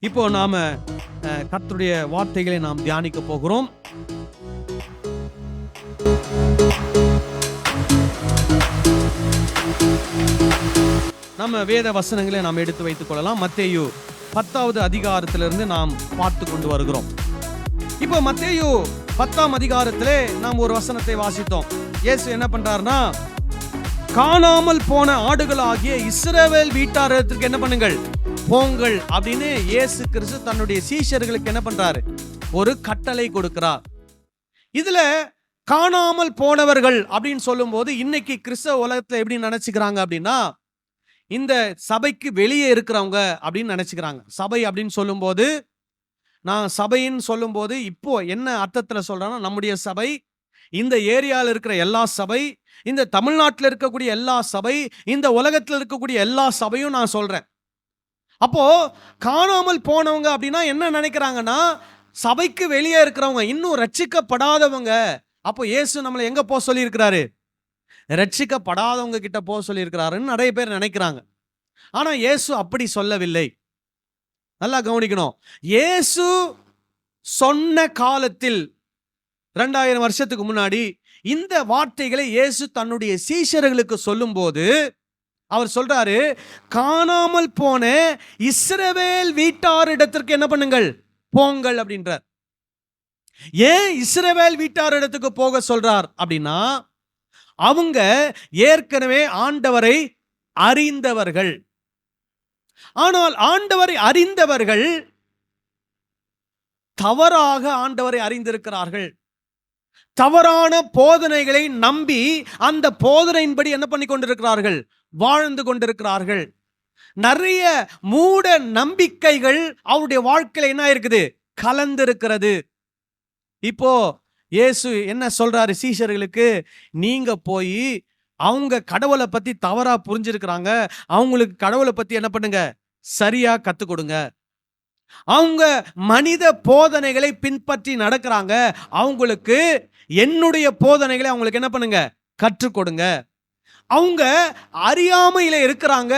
இப்போ நாம கர்த்தருடைய வார்த்தைகளை நாம் தியானிக்க போகிறோம். நம்ம வேத வசனங்களை நாம் எடுத்து வைத்துக் கொள்ளலாம். மத்தேயு 10வது அதிகாரத்திலிருந்து நாம் பார்த்து கொண்டு வருகிறோம். இப்போ மத்தேயு 10ஆம் அதிகாரத்திலே நாம் ஒரு வசனத்தை வாசித்தோம். இயேசு என்ன பண்றாருன்னா, காணாமல் போன ஆடுகளாகிய இஸ்ரவேல் வீட்டாரத்திற்கு என்ன பண்ணுங்கள், போங்கள் அப்படின்னு இயேசு கிறிஸ்து தன்னுடைய சீஷர்களுக்கு என்ன பண்றாரு, ஒரு கட்டளை கொடுக்கிறார். இதுல காணாமல் போனவர்கள் அப்படின்னு சொல்லும் போது இன்னைக்கு கிறிஸ்தவ உலகத்துல எப்படி நினைச்சுக்கிறாங்க அப்படின்னா, இந்த சபைக்கு வெளியே இருக்கிறவங்க அப்படின்னு நினைச்சுக்கிறாங்க. சபை அப்படின்னு சொல்லும் போது, நான் சபைன்னு சொல்லும் போது இப்போ என்ன அர்த்தத்துல சொல்றேன்னா, நம்முடைய சபை, இந்த ஏரியாவில் இருக்கிற எல்லா சபை, இந்த தமிழ்நாட்டில் இருக்கக்கூடிய எல்லா சபை, இந்த உலகத்தில் இருக்கக்கூடிய எல்லா சபையும் நான் சொல்றேன். அப்போ காணாமல் போனவங்க அப்படின்னா என்ன நினைக்கிறாங்கன்னா, சபைக்கு வெளியே இருக்கிறவங்க, இன்னும் ரட்சிக்கப்படாதவங்க. அப்போ இயேசு நம்மளை எங்க போக சொல்லி இருக்கிறாரு, ரட்சிக்கப்படாதவங்க கிட்ட போக சொல்லி இருக்கிறாருன்னு நிறைய பேர் நினைக்கிறாங்க. ஆனா இயேசு அப்படி சொல்லவில்லை. நல்லா கவனிக்கணும். இயேசு சொன்ன காலத்தில் 2000 வருஷத்துக்கு முன்னாடி இந்த வார்த்தைகளை இயேசு தன்னுடைய சீஷர்களுக்கு சொல்லும் போது அவர் சொல்றாரு, காணாமல் போன இஸ்ரவேல் வீட்டாரிடத்திற்கு என்ன பண்ணுங்கள், போங்கள் அப்படின்றார். ஏன் இஸ்ரவேல் வீட்டாரிடத்துக்கு போக சொல்றார் அப்படின்னா, அவங்க ஏற்கனவே ஆண்டவரை அறிந்தவர்கள். ஆனால் ஆண்டவரை அறிந்தவர்கள் தவறாக ஆண்டவரை அறிந்திருக்கிறார்கள். தவறான போதனைகளை நம்பி அந்த போதனையின்படி என்ன பண்ணி கொண்டிருக்கிறார்கள், வாழ்ந்து கொண்டிருக்கிறார்கள். நிறைய மூட நம்பிக்கைகள் அவருடைய வாழ்க்கையில என்ன இருக்குது, கலந்திருக்கிறது. இப்போ இயேசு என்ன சொல்றாரு சீஷர்களுக்கு, நீங்க போய் அவங்க கடவுளை பத்தி தவறா புரிஞ்சிருக்கிறாங்க, அவங்களுக்கு கடவுளை பத்தி என்ன பண்ணுங்க, சரியா கத்து கொடுங்க. அவங்க மனித போதனைகளை பின்பற்றி நடக்கிறாங்க, அவங்களுக்கு என்னுடைய போதனைகளை அவங்களுக்கு என்ன பண்ணுங்க, கற்றுக் கொடுங்க. அவங்க அறியாமையில இருக்கிறாங்க,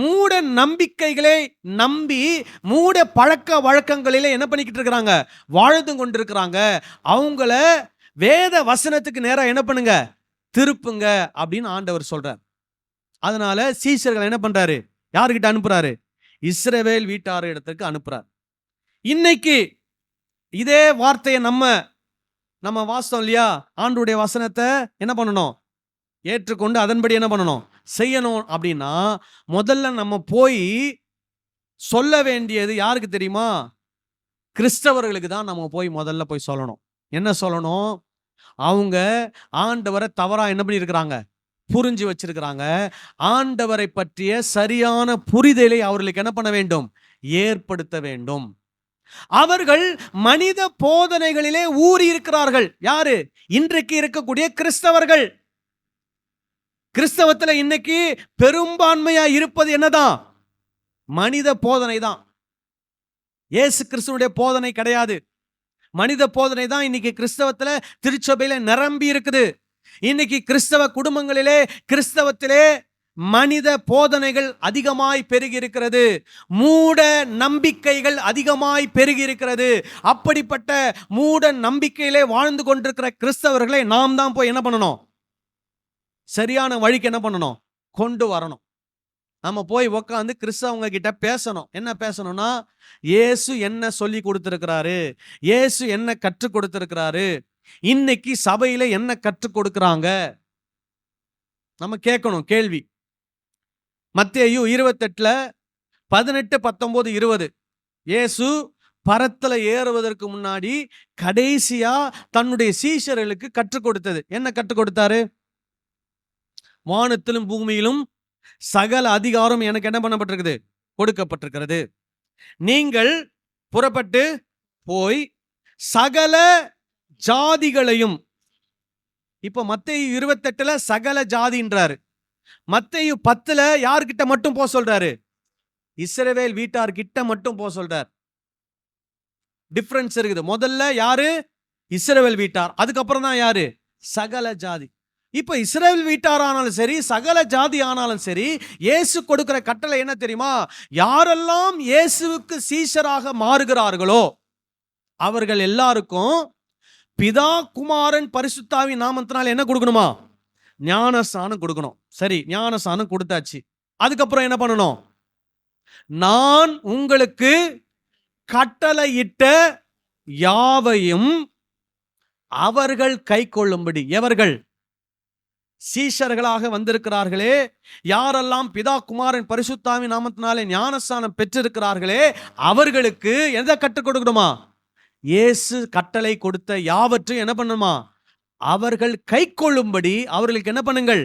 மூட நம்பிக்கைகளை நம்பி மூட பழக்க வழக்கங்களில என்ன பண்ணிக்கிட்டு இருக்கிறாங்க, வாழ்ந்து கொண்டிருக்கிறாங்க. அவங்கள வேத வசனத்துக்கு நேரா என்ன பண்ணுங்க, திருப்புங்க அப்படின்னு ஆண்டவர் சொல்றார். அதனால சீஷர்கள் என்ன பண்றாரு, யாருக்கிட்ட அனுப்புறாரு, இஸ்ரவேல் வீட்டார் இடத்துக்கு அனுப்புறார். இன்னைக்கு இதே வார்த்தையை நம்ம வாசம் இல்லையா, ஆண்டுடைய வசனத்தை என்ன பண்ணணும், ஏற்றுக்கொண்டு அதன்படி என்ன பண்ணணும், செய்யணும். அப்படின்னா முதல்ல நம்ம போய் சொல்ல வேண்டியது யாருக்கு தெரியுமா, கிறிஸ்தவர்களுக்கு தான் நம்ம போய் முதல்ல போய் சொல்லணும். என்ன சொல்லணும், அவங்க ஆண்டவரை தவறா என்ன பண்ணி இருக்கிறாங்க, புரிஞ்சு வச்சிருக்கிறாங்க. ஆண்டவரை பற்றிய சரியான புரிதலை அவர்களுக்கு என்ன பண்ண வேண்டும், ஏற்படுத்த வேண்டும். அவர்கள் மனித போதனைகளிலே ஊறி இருக்கிறார்கள். யாரு, இன்றைக்கு இருக்கக்கூடிய கிறிஸ்தவர்கள். கிறிஸ்தவத்துல இன்னைக்கு பெரும்பான்மையா இருப்பது என்னதான், மனித போதனை தான். இயேசு கிறிஸ்துவுடைய போதனை கிடையாது, மனித போதனை தான் இன்னைக்கு கிறிஸ்தவத்துல திருச்சபையில நிரம்பி இருக்குது. இன்னைக்கு கிறிஸ்தவ குடும்பங்களிலே, கிறிஸ்தவத்திலே மனித போதனைகள் அதிகமாய் பெருகி இருக்கிறது, மூட நம்பிக்கைகள் அதிகமாய் பெருகி இருக்கிறது. அப்படிப்பட்ட மூட நம்பிக்கையிலே வாழ்ந்து கொண்டிருக்கிற கிறிஸ்தவர்களை நாம் தான் போய் என்ன பண்ணணும், சரியான வழிக்கு என்ன பண்ணணும், கொண்டு வரணும். நம்ம போய் உட்காந்து கிறிஸ்தவங்க கிட்ட பேசணும். என்ன பேசணும்னா, இயேசு என்ன சொல்லி கொடுத்திருக்கிறாரு, இயேசு என்ன கற்றுக் கொடுத்திருக்கிறாரு, இன்னைக்கு சபையில என்ன கற்றுக் கொடுக்கிறாங்க, நம்ம கேட்கணும் கேள்வி. மத்தேயு 28 18 19 20 இயேசு பரத்துல ஏறுவதற்கு முன்னாடி கடைசியா தன்னுடைய சீஷர்களுக்கு கற்றுக் கொடுத்தது என்ன கற்றுக் கொடுத்தாரு, வானத்திலும் பூமியிலும் சகல அதிகாரம் எனக்கு என்ன பண்ணப்பட்டிருக்குது, கொடுக்கப்பட்டிருக்கிறது. நீங்கள் புறப்பட்டு போய் சகல ஜாதிகளையும், இப்ப மத்தேயு 28 சகல ஜாதின்றாரு, மத்தேயு 10 யார்கிட்ட மட்டும் போக சொல்றாரு, இஸ்ரவேல் வீட்டார் கிட்ட மட்டும் போக சொல்றார். டிஃபரன்ஸ் இருக்குது. முதல்ல யாரு, இஸ்ரவேல் வீட்டார், அதுக்கப்புறம் தான் யாரு, சகல ஜாதி. இப்ப இஸ்ரவேல் வீட்டாரானாலும் சரி, சகல ஜாதி ஆனாலும் சரி, இயேசு கொடுக்கிற கட்டளை என்ன தெரியுமா? யாரெல்லாம் இயேசுவுக்கு சீஷராக மாறுகிறார்களோ அவர்கள் எல்லாருக்கும் பிதா, குமாரன், பரிசுத்தாவின் நாமத்தினால என்ன கொடுக்கணுமா? ஞானஸ்நானம் கொடுக்கணும். சரி, ஞானஸ்நானம் கொடுத்தாச்சு. அதுக்கப்புறம் என்ன பண்ணணும்? நான் உங்களுக்கு கட்டளையிட்ட யாவையும் அவர்கள் கை கொள்ளும்படி. எவர்கள்? சீஷர்களாக வந்திருக்கிறார்களே, யாரெல்லாம் பிதா, குமாரன், பரிசுத்தாவின் நாமத்தினாலே ஞானஸ்நானம் பெற்றிருக்கிறார்களே, அவர்களுக்கு எதை கற்றுக் கொடுக்கணுமா? இயேசு கட்டளை கொடுத்த யாவற்றையும் என்ன பண்ணுமா? அவர்கள் கை கொள்ளும்படி அவர்களுக்கு என்ன பண்ணுங்கள்?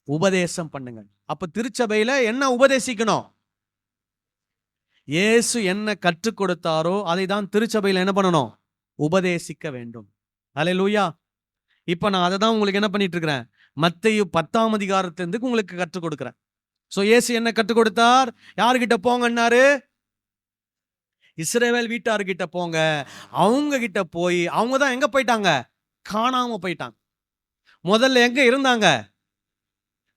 உபதேசம் பண்ணுங்கள். அப்ப திருச்சபையில என்ன உபதேசிக்கணும்? இயேசு என்ன கற்றுக் கொடுத்தாரோ அதை தான் திருச்சபையில என்ன பண்ணணும்? உபதேசிக்க வேண்டும். அல்லேலூயா. இப்ப நான் அதை தான் உங்களுக்கு என்ன பண்ணிட்டு இருக்கிறேன்? மத்தேயு 10ஆம் அதிகாரத்திலிருந்து உங்களுக்கு கற்றுக் கொடுக்கிறேன். சோ இயேசு என்ன கற்றுக் கொடுத்தார்? யார்கிட்ட போங்கன்னாரு? இஸ்ரவேல் வீட்டார்கிட்ட போங்க. அவங்க கிட்ட போய் அவங்க தான் எங்க போயிட்டாங்க? காணாம போயிட்டாங்க. முதல்ல எங்க இருந்தாங்க?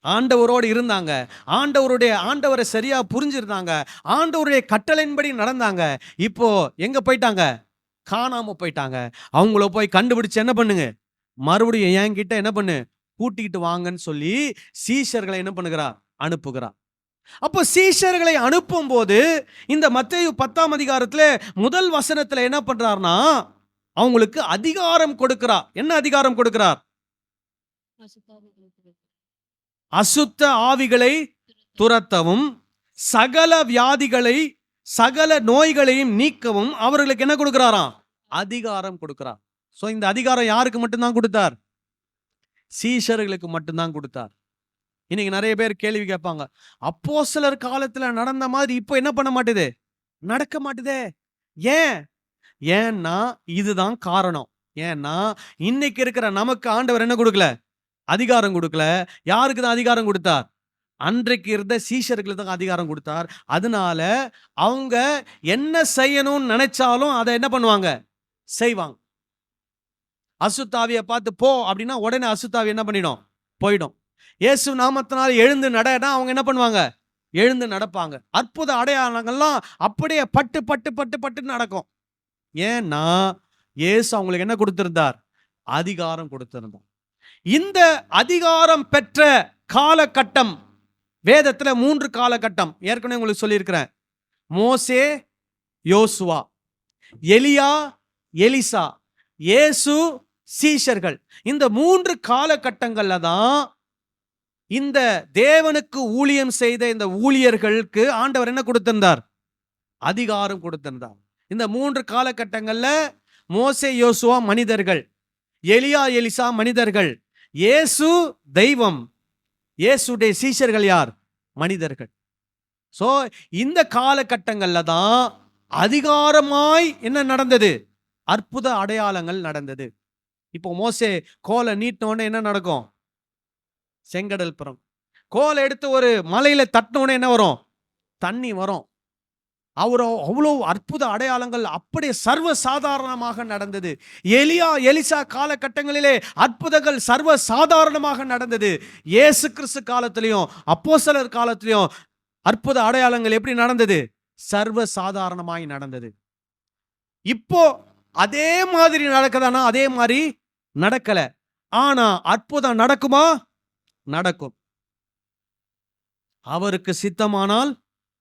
ஆண்டவரோடு இருந்தாங்க. ஆண்டவரை சரியா புரிஞ்சிருந்தாங்க. ஆண்டவருடைய கட்டளையின்படி நடந்தாங்க. இப்போ எங்க போயிட்டாங்க? காணாம போயிட்டாங்க. அவங்கள போய் கண்டுபிடிச்சு என்ன பண்ணுங்க? மறுபடியும் என்கிட்ட என்ன பண்ணு? கூட்டிக்கிட்டு வாங்கன்னு சொல்லி சீஷர்களை என்ன பண்ணுகிறார்? அனுப்புகிறார். அப்போ சீஷர்களை அனுப்பும் போது இந்த மத்தேயு 10ஆம் அதிகாரத்துல முதல் வசனத்துல என்ன பண்றார்னா, அவங்களுக்கு அதிகாரம் கொடுக்கிறார். என்ன அதிகாரம் கொடுக்கிறார்? அசுத்த ஆவிகளை துரத்தவும், சகல வியாதிகளை, சகல நோய்களையும் நீக்கவும் அவர்களுக்கு என்ன கொடுக்கிறாராம்? அதிகாரம் கொடுக்கிறார். சோ இந்த அதிகாரம் யாருக்கு மட்டும்தான் கொடுத்தார்? சீஷர்களுக்கு மட்டும்தான் கொடுத்தார். இன்னைக்கு நிறைய பேர் கேள்வி கேட்பாங்க, அப்போஸ்தலர் காலத்துல நடந்த மாதிரி இப்போ என்ன பண்ண மாட்டுது? நடக்க மாட்டுதே. ஏன்னா இதுதான் காரணம். ஏன்னா இன்னைக்கு இருக்கிற நமக்கு ஆண்டவர் என்ன கொடுக்கல? அதிகாரம் கொடுக்கல. யாருக்கு தான் அதிகாரம் கொடுத்தார்? அன்றைக்கு இருந்த சீஷர்களுக்கு தான் அதிகாரம் கொடுத்தார். அதனால அவங்க என்ன செய்யணும்னு நினைச்சாலும் அதை என்ன பண்ணுவாங்க? செய்வாங்க. அசுத்தாவியை பார்த்து போ அப்படின்னா உடனே அசுத்தாவி என்ன பண்ணிடும்? போயிடும். இயேசு நாமத்தினால் எழுந்து நடனா அவங்க என்ன பண்ணுவாங்க? எழுந்து நடப்பாங்க. அற்புத அடையாளங்கள்லாம் அப்படியே பட்டு பட்டு பட்டு பட்டு நடக்கும். ஏன்னா இயேசு அவங்களுக்கு என்ன கொடுத்திருந்தார்? அதிகாரம் கொடுத்திருந்தார். இந்த அதிகாரம் பெற்ற காலகட்டம் வேதத்துல 3 காலகட்டம் ஏற்கனவே உங்களுக்கு சொல்லியிருக்கிறேன். மோசே, யோசுவா, எலியா, எலிசா, இயேசு, சீஷர்கள். இந்த 3 காலகட்டங்கள்ல தான் இந்த தேவனுக்கு ஊழியம் செய்த இந்த ஊழியர்களுக்கு ஆண்டவர் என்ன கொடுத்திருந்தார்? அதிகாரம் கொடுத்திருந்தார். இந்த 3 காலகட்டங்கள்ல மோசே, யோசுவா மனிதர்கள், எலியா, எலிசா மனிதர்கள், இயேசு தெய்வம், இயேசுடைய சீஷர்கள் யார்? மனிதர்கள். சோ இந்த காலகட்டங்கள்ல தான் அதிகாரமாய் என்ன நடந்தது? அற்புத அடையாளங்கள் நடந்தது. இப்போ மோசே கோலை நீட்டினோடனே என்ன நடக்கும்? செங்கடல் புறம். கோலை எடுத்து ஒரு மலையில தட்டினோடனே என்ன வரும்? தண்ணி வரும். அவ்வளோ அற்புத அடையாளங்கள் அப்படியே சர்வ சாதாரணமாக நடந்தது. எலியா, எலிசா காலகட்டங்களிலே அற்புதங்கள் சர்வ சாதாரணமாக நடந்தது. இயேசு கிறிஸ்து காலத்திலையும் அப்போஸ்தலர் காலத்திலையும் அற்புத அடையாளங்கள் எப்படி நடந்தது? சர்வ சாதாரணமாய் நடந்தது. இப்போ அதே மாதிரி நடக்குதானா? அதே மாதிரி நடக்கல. ஆனா அற்புதம் நடக்குமா? நடக்கும். அவருக்கு சித்தமானால்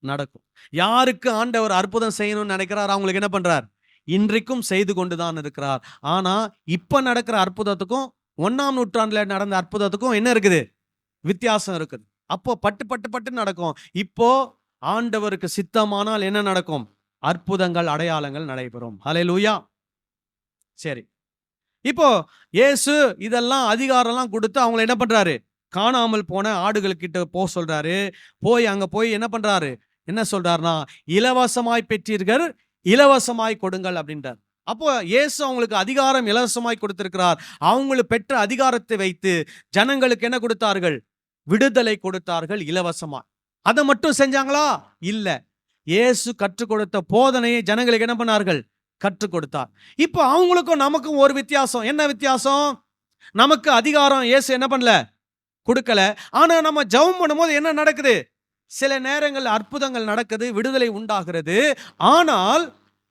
நடக்கும். யாருக்கு ஆண்டவர் அற்புதம் செய்யணும்னு நினைக்கிறார் அவங்களுக்கு என்ன பண்றார்? இன்றைக்கும் செய்து கொண்டுதான் இருக்கிறார். ஆனா இப்ப நடக்கிற அற்புதத்துக்கும் 1ஆம் நூற்றாண்டுல நடந்த அற்புதத்துக்கும் என்ன இருக்குது? வித்தியாசம் இருக்குது. அப்போ பட்டு பட்டு பட்டு நடக்கும். இப்போ ஆண்டவருக்கு சித்தமானால் என்ன நடக்கும்? அற்புதங்கள், அடையாளங்கள் நடைபெறும். ஹல்லேலூயா. சரி, இப்போ இயேசு இதெல்லாம் அதிகாரம்லாம் கொடுத்து அவங்களை என்ன பண்றாரு? காணாமல் போன ஆடுகள் கிட்ட போக சொல்றாரு. அங்க போய் என்ன பண்றாரு? என்ன சொல்றாருன்னா, இலவசமாய் பெற்றீர்கள், இலவசமாய் கொடுங்கள் அப்படின்றார். அப்போ இயேசு அவங்களுக்கு அதிகாரம் இலவசமாய் கொடுத்திருக்கிறார். அவங்களுக்கு பெற்ற அதிகாரத்தை வைத்து ஜனங்களுக்கு என்ன கொடுத்தார்கள்? விடுதலை கொடுத்தார்கள் இலவசமா. அதை மட்டும் செஞ்சாங்களா? இல்ல. இயேசு கற்றுக் கொடுத்த போதனையை ஜனங்களுக்கு என்ன பண்ணார்கள்? கற்றுக் கொடுத்தார். இப்போ அவங்களுக்கும் நமக்கும் ஒரு வித்தியாசம். என்ன வித்தியாசம்? நமக்கு அதிகாரம் இயேசு என்ன பண்ணல, கொடுக்கல. ஆனா நம்ம ஜெபம் பண்ணும்போது என்ன நடக்குது? சில நேரங்கள் அற்புதங்கள் நடக்குது, விடுதலை உண்டாகிறது. ஆனால்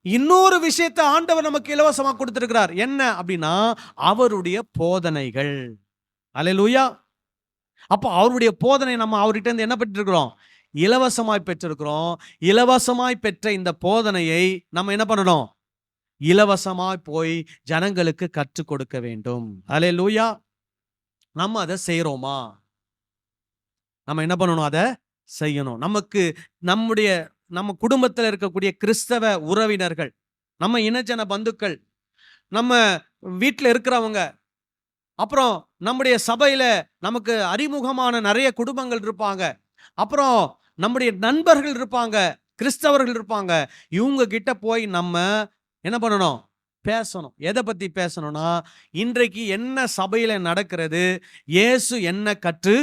இன்னொரு விஷயத்தை ஆண்டவர் நமக்கு இலவசமா கொடுத்திருக்கிறார். என்ன அப்படின்னா, அவருடைய போதனைகள். அல்லேலூயா. அப்போ அவருடைய போதனை நம்ம அவர்கிட்ட இருந்து என்ன பெற்றிருக்கிறோம்? இலவசமாய் பெற்றிருக்கிறோம். இலவசமாய் பெற்ற இந்த போதனையை நம்ம என்ன பண்ணணும்? இலவசமாய் போய் ஜனங்களுக்கு கற்றுக் கொடுக்க வேண்டும். அல்லேலூயா. நம்ம அதை செய்யறோமா? நம்ம என்ன பண்ணணும்? அதை செய்யணும். நமக்கு நம்ம குடும்பத்தில் இருக்கக்கூடிய கிறிஸ்தவ உறவினர்கள், நம்ம இனஜன பந்துக்கள், நம்ம வீட்டில் இருக்கிறவங்க, அப்புறம் நம்முடைய சபையில நமக்கு அறிமுகமான நிறைய குடும்பங்கள் இருப்பாங்க. அப்புறம் நம்முடைய நண்பர்கள் இருப்பாங்க, கிறிஸ்தவர்கள் இருப்பாங்க. இவங்க கிட்ட போய் நம்ம என்ன பண்ணணும்? பேசணும். எதை பத்தி பேசணும்னா, இன்றைக்கு என்ன சபையில நடக்கிறது, இயேசு என்ன கற்று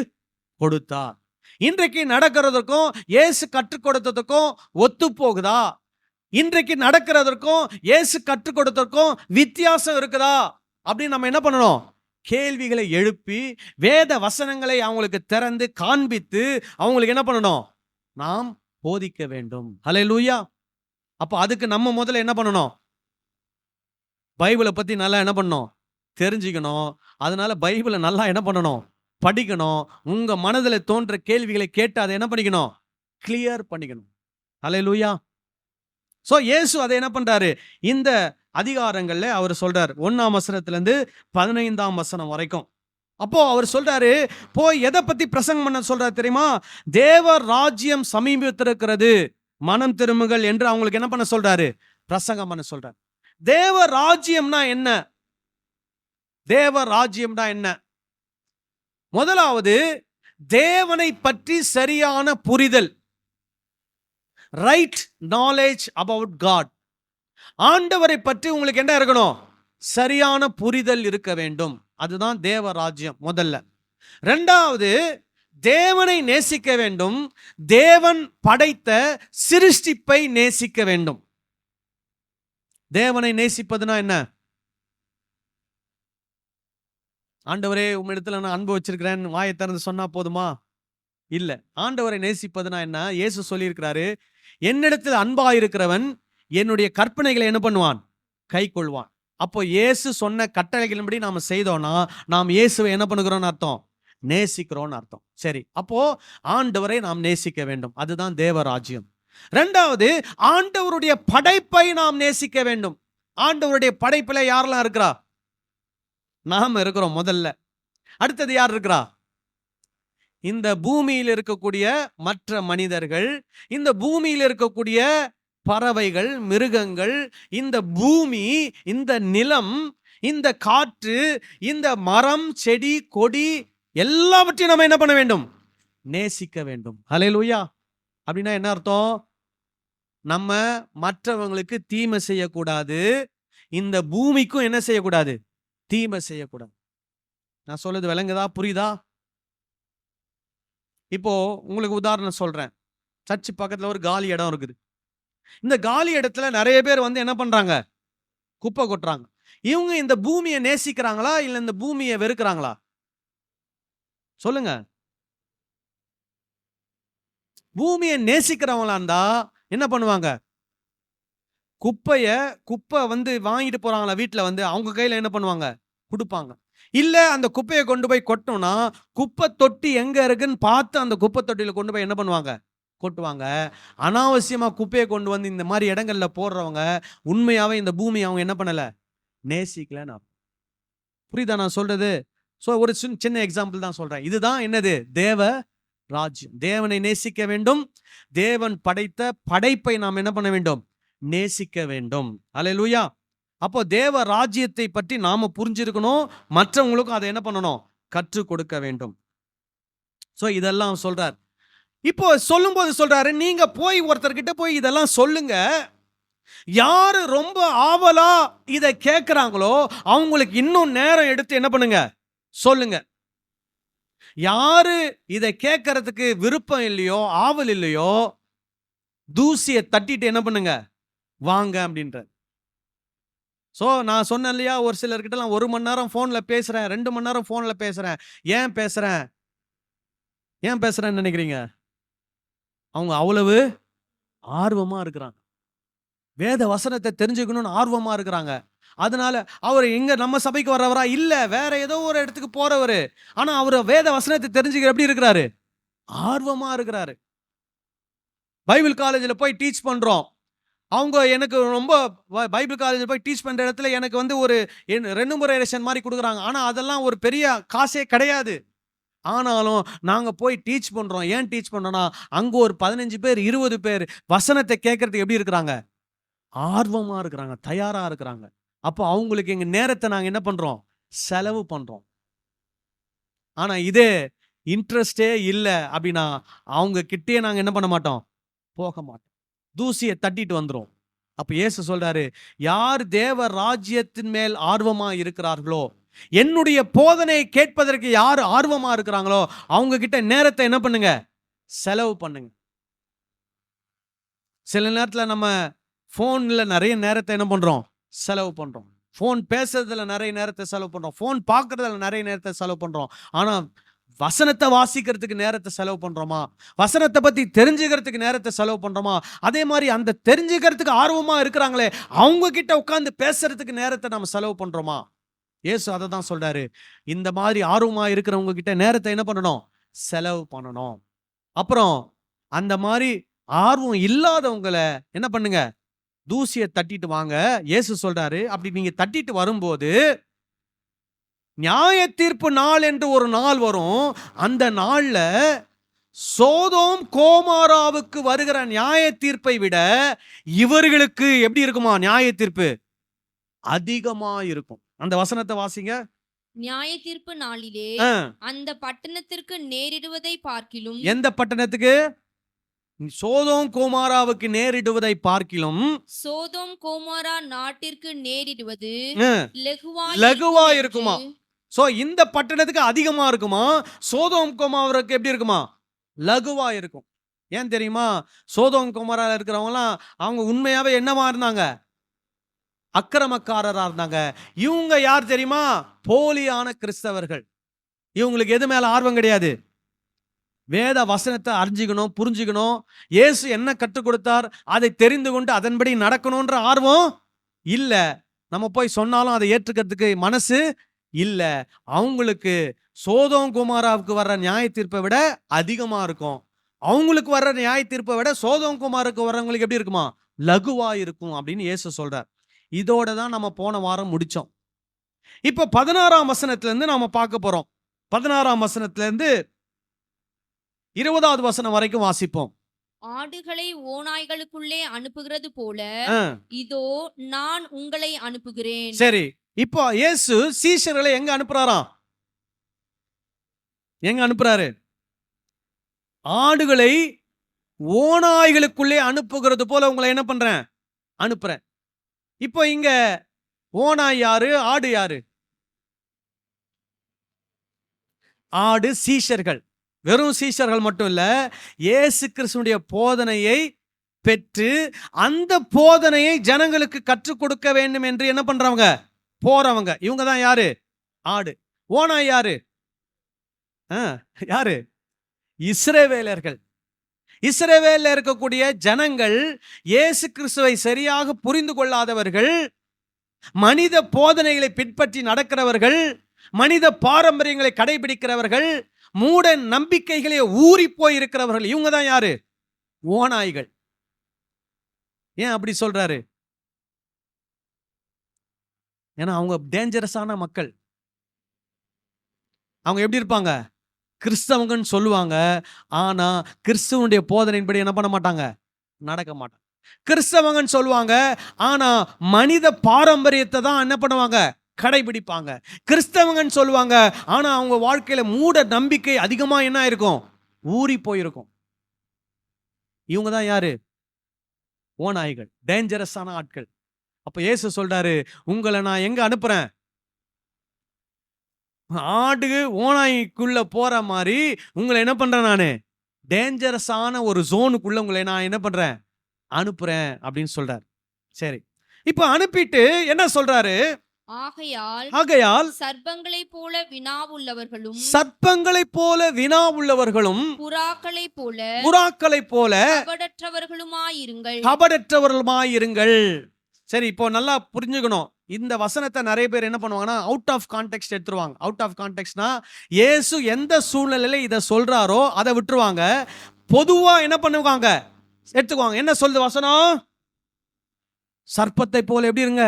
கொடுத்தார், இன்றைக்கு நடக்கிறதுக்கும் இயேசு கற்றுக் கொடுத்ததுக்கும் ஒத்து போகுதா, இன்றைக்கு நடக்கிறதற்கும் இயேசு கற்றுக் கொடுத்ததுக்கும் வித்தியாசம் இருக்குதா அப்படின்னு நம்ம என்ன பண்ணணும்? கேள்விகளை எழுப்பி வேத வசனங்களை அவங்களுக்கு திறந்து காண்பித்து அவங்களுக்கு என்ன பண்ணணும்? நாம் போதிக்க வேண்டும். ஹல்லேலூயா. அப்ப அதுக்கு நம்ம முதல்ல என்ன பண்ணணும்? பைபிளை பத்தி நல்லா என்ன பண்ணணும்? தெரிஞ்சுக்கணும். அதனால பைபிளை நல்லா என்ன பண்ணணும்? படிக்கணும். உங்க மனதில் தோன்ற கேள்விகளை கேட்டு அதை என்ன பண்ணிக்கணும்? கிளியர் பண்ணிக்கணும். ஹல்லேலூயா. சோ இயேசு அதை என்ன பண்றாரு? இந்த அதிகாரங்கள்ல அவர் சொல்றார், 1ஆம் வசனத்திலிருந்து 15ஆம் வசனம் வரைக்கும். அப்போ அவர் சொல்றாரு, போய் எதை பத்தி பிரசங்கம் பண்ண சொல்றாரு தெரியுமா? தேவ ராஜ்யம் சமீபித்திருக்கிறது, மனம் திரும்புங்கள் என்று அவங்களுக்கு என்ன பண்ண சொல்றாரு? பிரசங்கம் பண்ண சொல்றாரு. தேவ ராஜ்யம்னா என்ன? தேவ ராஜ்யம்னா என்ன? முதலாவது, தேவனை பற்றி சரியான புரிதல், ரைட் நாலேஜ் அபவுட் காட். ஆண்டவரை பற்றி உங்களுக்கு என்ன இருக்கணும்? சரியான புரிதல் இருக்க வேண்டும். அதுதான் தேவ ராஜ்யம் முதல்ல. இரண்டாவது, தேவனை நேசிக்க வேண்டும். தேவன் படைத்த சிருஷ்டிப்பை நேசிக்க வேண்டும். தேவனை நேசிப்பதுனா என்ன? ஆண்டவரே உம்மிடத்துல நான் அன்பு வச்சிருக்கிறேன் வாயை திறந்து சொன்னா போதுமா? இல்ல. ஆண்டவரை நேசிப்பதுனா என்ன? இயேசு சொல்லியிருக்கிறாரு, என்னிடத்தில் அன்பா இருக்கிறவன் என்னுடைய கற்பனைகளை என்ன பண்ணுவான்? கை கொள்வான். அப்போ இயேசு சொன்ன கட்டளைகளின்படி நாம செய்தோம்னா நாம் இயேசுவை என்ன பண்ணுகிறோம்னு அர்த்தம்? நேசிக்கிறோம்னு அர்த்தம். சரி, அப்போ ஆண்டவரை நாம் நேசிக்க வேண்டும். அதுதான் தேவராஜ்யம். இரண்டாவது, ஆண்டவருடைய படைப்பை நாம் நேசிக்க வேண்டும். ஆண்டவருடைய படைப்பில யாரெல்லாம் இருக்கிறா? நாம இருக்கிறோம் முதல்ல. அடுத்தது யார் இருக்கிறா? இந்த பூமியில் இருக்கக்கூடிய மற்ற மனிதர்கள், இந்த பூமியில் இருக்கக்கூடிய பறவைகள், மிருகங்கள், இந்த பூமி, இந்த நிலம், இந்த காற்று, இந்த மரம், செடி, கொடி எல்லாவற்றையும் நம்ம என்ன பண்ண வேண்டும்? நேசிக்க வேண்டும். ஹல்லேலூயா. அப்படின்னா என்ன அர்த்தம்? நம்ம மற்றவங்களுக்கு தீமை செய்யக்கூடாது, இந்த பூமிக்கும் என்ன செய்யக்கூடாது? தீமை செய்யக்கூடாது. நான் சொல்றது விளங்குதா? புரியுதா? இப்போ உங்களுக்கு உதாரணம் சொல்றேன். சர்ச்சு பக்கத்துல ஒரு காலி இடம் இருக்குது. இந்த காலி இடத்துல நிறைய பேர் வந்து என்ன பண்றாங்க? குப்பை கொட்டுறாங்க. இவங்க இந்த பூமியை நேசிக்கிறாங்களா இல்ல இந்த பூமியை வெறுக்கிறாங்களா? சொல்லுங்க. பூமியை நேசிக்கிறவங்களா இருந்தா என்ன பண்ணுவாங்க? குப்பை வந்து வாங்கிட்டு போறாங்களா வீட்டுல வந்து, அவங்க கையில என்ன பண்ணுவாங்க? கொடுப்பாங்க. இல்ல அந்த குப்பையை கொண்டு போய் கொட்டணும்னா குப்பை தொட்டி எங்க இருக்குன்னு பார்த்து அந்த குப்பை தொட்டியில கொண்டு போய் என்ன பண்ணுவாங்க? கொட்டுவாங்க. அனாவசியமா குப்பையை கொண்டு வந்து இந்த மாதிரி இடங்கள்ல போடுறவங்க உண்மையாவே இந்த பூமி அவங்க என்ன பண்ணல? நேசிக்கலன்னு. புரியுதா நான் சொல்றது? சோ ஒரு சின்ன எக்ஸாம்பிள் தான் சொல்றேன். இதுதான் என்னது? தேவ ராஜ்யம். தேவனை நேசிக்க வேண்டும். தேவன் படைத்த படைப்பை நாம் என்ன பண்ண வேண்டும்? நேசிக்க வேண்டும். அல்லேலூயா. அப்போ தேவ ராஜ்யத்தை பற்றி நாம புரிஞ்சிருக்கணும், மற்றவங்களுக்கும் அதை என்ன பண்ணணும்? கற்றுக் கொடுக்க வேண்டும். சோ இதெல்லாம் சொல்றார். இப்போ சொல்லும்போது சொல்றாரு, நீங்க போய் ஒருத்தர்கிட்ட போய் இதெல்லாம் சொல்லுங்க. யாரு ரொம்ப ஆவலா இதை கேட்கிறாங்களோ அவங்களுக்கு இன்னும் நேரம் எடுத்து என்ன பண்ணுங்க? சொல்லுங்க. யாரு இதை கேட்கறதுக்கு விருப்பம் இல்லையோ, ஆவல் இல்லையோ, தூசியை தட்டிட்டு என்ன பண்ணுங்க? வாங்க அப்படின்ற. நான் சொன்னேன் இல்லையா, ஒரு சிலர்கிட்டலாம் 1 மணி நேரம் ஃபோன்ல பேசுறேன், 2 மணி நேரம் ஃபோன்ல பேசுறேன். ஏன் பேசுறேன்? ஏன் பேசுறேன்னு நினைக்கிறீங்க? அவங்க அவ்வளவு ஆர்வமா இருக்கிறாங்க. வேத வசனத்தை தெரிஞ்சுக்கணும்னு ஆர்வமா இருக்கிறாங்க. அதனால அவர் எங்க நம்ம சபைக்கு வர்றவரா? இல்ல, வேற ஏதோ ஒரு இடத்துக்கு போறவரு. ஆனா அவர் வேத வசனத்தை தெரிஞ்சுக்க எப்படி இருக்கிறாரு? ஆர்வமா இருக்கிறாரு. பைபிள் காலேஜில் போய் டீச் பண்றோம். அவங்க எனக்கு ரொம்ப பைபிள் காலேஜில் போய் டீச் பண்ற இடத்துல எனக்கு வந்து ஒரு ரெனுமரேஷன் மாதிரி கொடுக்குறாங்க. ஆனா அதெல்லாம் ஒரு பெரிய காசே கிடையாது. ஆனாலும் நாங்க போய் டீச் பண்றோம். ஏன் டீச் பண்றோம்னா, அங்க ஒரு 15 பேர் 20 பேர் வசனத்தை கேட்கறதுக்கு எப்படி இருக்கிறாங்க? ஆர்வமா இருக்கிறாங்க, தயாரா இருக்கிறாங்க. அப்போ அவங்களுக்கு எங்க நேரத்தை நாங்க என்ன பண்றோம்? செலவு பண்றோம். ஆனா இதே இன்ட்ரெஸ்டே இல்லை அப்படின்னா அவங்க கிட்டே நாங்க என்ன பண்ண மாட்டோம்? போக மாட்டோம். தூசியை தட்டிட்டு வந்துரும். அப்ப இயேசு சொல்றாரு, யார் தேவ ராஜ்யத்தின் மேல் ஆர்வமா இருக்கிறார்களோ, என்னுடைய போதனை கேட்பதற்கு யார் ஆர்வமா இருக்கிறாங்களோ அவங்க கிட்ட நேரத்தை என்ன பண்ணுங்க? செலவு பண்ணுங்க. சில நேரத்துல நம்ம போன்ல நிறைய நேரத்தை என்ன பண்றோம்? செலவு பண்றோம். போன் பேசுறதுல நிறைய நேரத்தை செலவு பண்றோம். போன் பார்க்கறதுல நிறைய நேரத்தை செலவு பண்றோம். ஆனா வசனத்தை வாசிக்கிறதுக்கு நேரத்தை செலவு பண்றோமா? வசனத்தை பத்தி தெரிஞ்சுக்கிறதுக்கு நேரத்தை செலவு பண்றோமா? அதே மாதிரி அந்த தெரிஞ்சுக்கிறதுக்கு ஆர்வமா இருக்கிறாங்களே அவங்க கிட்ட உட்கார்ந்து பேசுறதுக்கு நேரத்தை நம்ம செலவு பண்றோமா? இயேசு அதை தான் சொல்றாரு. இந்த மாதிரி ஆர்வமா இருக்கிறவங்க கிட்ட நேரத்தை என்ன பண்ணணும்? செலவு பண்ணணும். அப்புறம் அந்த மாதிரி ஆர்வம் இல்லாதவங்களை என்ன பண்ணுங்க? தூசியை தட்டிட்டு வாங்க. இயேசு சொல்றாரு, அப்படி நீங்க தட்டிட்டு வரும்போது நியாய தீர்ப்பு நாள் என்று ஒரு நாள் வரும். அந்த நாள்ல சோதோம் கோமாராவுக்கு வருகிற நியாய தீர்ப்பை விட இவர்களுக்கு எப்படி இருக்குமா? நியாய தீர்ப்பு அதிகமா இருக்கும். அந்த வசனத்தை வாசிங்க. நியாய தீர்ப்பு நாளிலே அந்த பட்டணத்திற்கு நேரிடுவதை பார்க்கிலும். எந்த பட்டணத்துக்கு? சோதோம் கோமாராவுக்கு நேரிடுவதை பார்க்கிலும் சோதோம் கோமாரா நாட்டிற்கு நேரிடுவது லகுவா இருக்குமா? சோ இந்த பட்டணத்துக்கு அதிகமா இருக்குமா? சோதோம் கோமாராவுக்கு எப்படி இருக்குமா? லகுவா இருக்கும். ஏன் தெரியுமா? சோதோம் கோமாரால இருக்கிறவங்கலாம் அவங்க உண்மையாவே என்னவா இருந்தாங்க? அக்கிரமக்காரரா இருந்தாங்க. இவங்க யார் தெரியுமா? போலியான கிறிஸ்தவர்கள். இவங்களுக்கு எது மேல ஆர்வம் கிடையாது? வேத வசனத்தை அறிஞ்சிக்கணும், புரிஞ்சுக்கணும். இயேசு என்ன கற்றுக் கொடுத்தார் அதை தெரிந்து கொண்டு அதன்படி நடக்கணும்ன்ற ஆர்வம் இல்ல. நம்ம போய் சொன்னாலும் அதை ஏற்றுக்கிறதுக்கு மனசு இல்ல. அவங்களுக்கு சோதோம் குமாராவுக்கு வர்ற நியாய தீர்ப்பை விட அதிகமா இருக்கும். அவங்களுக்கு வர்ற நியாய தீர்ப்பை விட சோதோம் குமாருக்கு வர்றவங்களுக்கு எப்படி இருக்குமா? லகுவா இருக்கும் அப்படின்னு இயேசு சொல்றார். இதோட தான் நம்ம போன வாரம் முடிச்சோம். இப்ப 16ஆம் வசனத்துல இருந்து நாம பார்க்க போறோம். 16ஆம் வசனத்துல இருந்து 20வது வசனம் வரைக்கும் வாசிப்போம். ஆடுகளை ஓநாய்களுக்குள்ளே அனுப்புகிறது போல இதோ நான் உங்களை அனுப்புகிறேன். சரி, இப்போ இயேசு சீஷர்களை எங்க அனுப்புறாராம்? எங்க அனுப்புறாரு? ஆடுகளை ஓநாய்களுக்குள்ளே அனுப்புகிறது போல உங்களை என்ன பண்றேன்? அனுப்புறேன். இப்போ இங்க ஓநாய் யாரு? ஆடு யாரு? ஆடு சீஷர்கள். வெறும் சீஷர்கள் மட்டும் இல்ல, இயேசு கிறிஸ்துவுடைய போதனையை பெற்று அந்த போதனையை ஜனங்களுக்கு கற்றுக் கொடுக்க வேண்டும் என்று என்ன பண்றவங்க? போறவங்க. இவங்க தான் யாரு? ஆடு. ஓநாய் யாரு? யாரு? இஸ்ரவேலர்கள். இஸ்ரவேல்ல இருக்கக்கூடிய ஜனங்கள் இயேசு கிறிஸ்துவை சரியாக புரிந்து கொள்ளாதவர்கள், மனித போதனைகளை பின்பற்றி நடக்கிறவர்கள், மனித பாரம்பரியங்களை கடைபிடிக்கிறவர்கள், மூட நம்பிக்கைகளே ஊறி போய் இருக்கிறவர்கள். இவங்க தான் யாரு? ஓநாய்கள். ஏன் அப்படி சொல்றாரு? ஏன்னா அவங்க டேஞ்சரஸான மக்கள். அவங்க எப்படி இருப்பாங்க? கிறிஸ்தவங்கன்னு சொல்லுவாங்க, ஆனா கிறிஸ்துவனுடைய போதனையின்படி என்ன பண்ண மாட்டாங்க? நடக்க மாட்டாங்க. கிறிஸ்தவங்கன்னு சொல்லுவாங்க, ஆனா மனித பாரம்பரியத்தை தான் என்ன பண்ணுவாங்க? கடைபிடிப்பாங்க. கிறிஸ்தவங்கன்னு சொல்லுவாங்க, ஆனா அவங்க வாழ்க்கையில மூட நம்பிக்கை அதிகமா என்ன இருக்கும்? ஊறி போயிருக்கும். இவங்க தான் யாரு? ஓநாய்கள், டேஞ்சரஸான ஆட்கள். அப்ப இயேசு சொல்றாரு, உங்களை நான் எங்க அனுப்புறேன்? ஆடு ஓநாய்க்குள்ள போற மாதிரி உங்களை என்ன பண்றேன்? நானு டேஞ்சரஸான ஒரு ஜோனுக்குள்ள உங்களை நான் என்ன பண்றேன்? அனுப்புறேன் அப்படின்னு சொல்றார். சரி, இப்ப அனுப்பிட்டு என்ன சொல்றாரு? ஆகையால் சர்ப்பங்களைப் போல வினாவுள்ளவர்களும் சர்ப்பங்களைப் போல வினா உள்ளவர்களும் புறாக்களைப் போல கபடற்றவர்களுமாயிருங்கள். சரி, இப்போ நல்லா புரிஞ்சுக்கணும். இந்த வசனத்தை நிறைய பேர் என்ன பண்ணுவாங்கன்னா அவுட் ஆஃப் கான்டெக்ஸ்ட் எடுத்துருவாங்க. அவுட் ஆஃப் கான்டெக்ஸ்ட்னா இயேசு எந்த சூழ்நிலையில இதை சொல்றாரோ அதை விட்டுருவாங்க. பொதுவா என்ன பண்ணுவாங்க, எடுத்துக்குவாங்க. என்ன சொல்லுது வசனம்? சர்ப்பத்தை போல எப்படி இருங்க?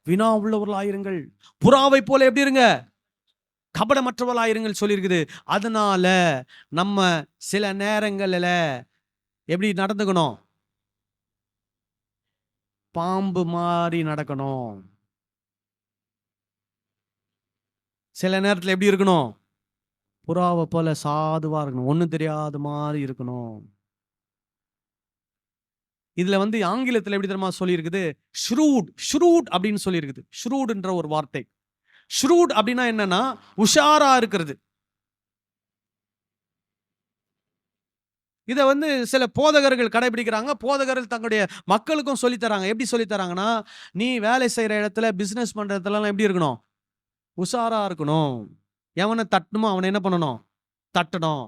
வினா உள்ளவர்களாயிருங்கள். புறாவை போல எப்படி இருங்க? கபடமற்றவர்களாயிருங்கள் சொல்லியிருக்குது. அதனால நம்ம சில நேரங்களில் எப்படி நடந்துக்கணும்? பாம்பு மாதிரி நடக்கணும். சில நேரத்தில் எப்படி இருக்கணும்? புறாவை போல சாதுவா இருக்கணும். ஒன்றும் தெரியாத மாதிரி இருக்கணும். இதுல ஆங்கிலத்தில் எப்படி தெரியுமா சொல்லியிருக்குது? ஷ்ரூட் அப்படின்னு சொல்லியிருக்குது. ஷ்ரூட்ன்ற ஒரு வார்த்தை. ஷ்ரூட் அப்படின்னா என்னன்னா உஷாரா இருக்கிறது. இதை சில போதகர்கள் கடைபிடிக்கிறாங்க. போதகர்கள் தங்களுடைய மக்களுக்கும் சொல்லித்தராங்க. எப்படி சொல்லித்தராங்கன்னா, நீ வேலை செய்யற இடத்துல, பிசினஸ் பண்ற இடத்துலலாம் எப்படி இருக்கணும்? உஷாரா இருக்கணும். எவனை தட்டணுமோ அவனை என்ன பண்ணணும்? தட்டணும்.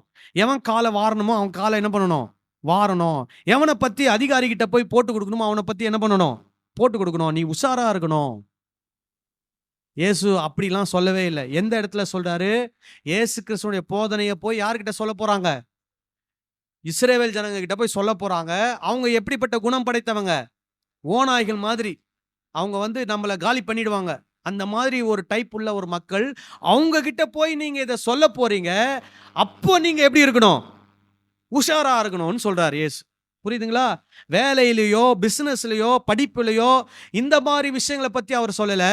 எவன் காலை வாரணுமோ அவன் காலை என்ன பண்ணணும்? வாரணும். எவனை பத்தி அதிகாரிகிட்ட போய் போட்டு கொடுக்கணுமோ அவனை பத்தி என்ன பண்ணணும்? போட்டு கொடுக்கணும். நீ உஷாரா இருக்கணும். இயேசு அப்படிலாம் சொல்லவே இல்லை. எந்த இடத்துல சொல்றாரு? இயேசு கிறிஸ்துடைய போதனையை போய் யார்கிட்ட சொல்ல போறாங்க? இஸ்ரவேல் ஜனங்க கிட்ட போய் சொல்ல போறாங்க. அவங்க எப்படிப்பட்ட குணம் படைத்தவங்க? ஓநாய்கள் மாதிரி. அவங்க நம்மளை காலி பண்ணிடுவாங்க. அந்த மாதிரி ஒரு டைப் உள்ள ஒரு மக்கள். அவங்க கிட்ட போய் நீங்க இதை சொல்ல போறீங்க. அப்போ நீங்க எப்படி இருக்கணும்? உஷாரா இருக்கணும்னு சொல்றாரு இயேசு. புரியுதுங்களா? வேலையிலையோ, பிசினஸ்லயோ, படிப்புலையோ இந்த மாதிரி விஷயங்களை பத்தி அவர் சொல்லல.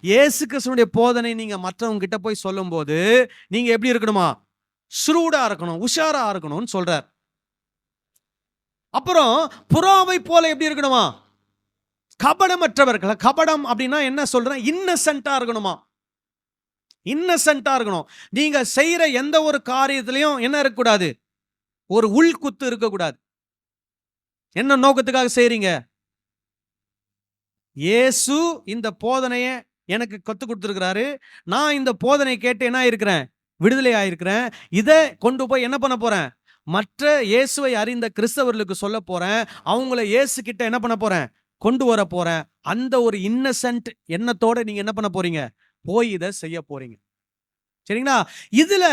இயேசு கிறிஸ்துவினுடைய போதனை நீங்க மற்றவங்க கிட்ட போய் சொல்லும் போது நீங்க எப்படி இருக்கணுமா? ஷ்ரூடா இருக்கணும், உஷாரா இருக்கணும்னு சொல்றார். அப்புறம் புறாவை போல எப்படி இருக்கணுமா? கபடமற்றவர்கள். கபடம் அப்படின்னா என்ன சொல்றேன்? இன்னசென்ட்டா இருக்கணுமா? இன்னசென்ட்டா இருக்கணும். நீங்க செய்யற எந்த ஒரு காரியத்திலையும் என்ன இருக்கக்கூடாது? ஒரு உள்குத்து இருக்கக்கூடாது. என்ன நோக்கத்துக்காக செய்றீங்க? இயேசு இந்த போதனையை எனக்கு கற்றுக் கொடுத்துருக்கிறாரு. நான் இந்த போதனை கேட்டு என்ன ஆயிருக்கிறேன்? விடுதலை ஆயிருக்கிறேன். இதை கொண்டு போய் என்ன பண்ண போறேன்? மற்ற இயேசுவை அறிந்த கிறிஸ்தவர்களுக்கு சொல்ல போறேன். அவங்கள இயேசு கிட்ட என்ன பண்ண போறேன்? கொண்டு வர போறேன். அந்த ஒரு இன்னசென்ட் எண்ணத்தோட நீங்க என்ன பண்ண போறீங்க? போய் இதை செய்ய போறீங்க. சரிங்களா? இதுல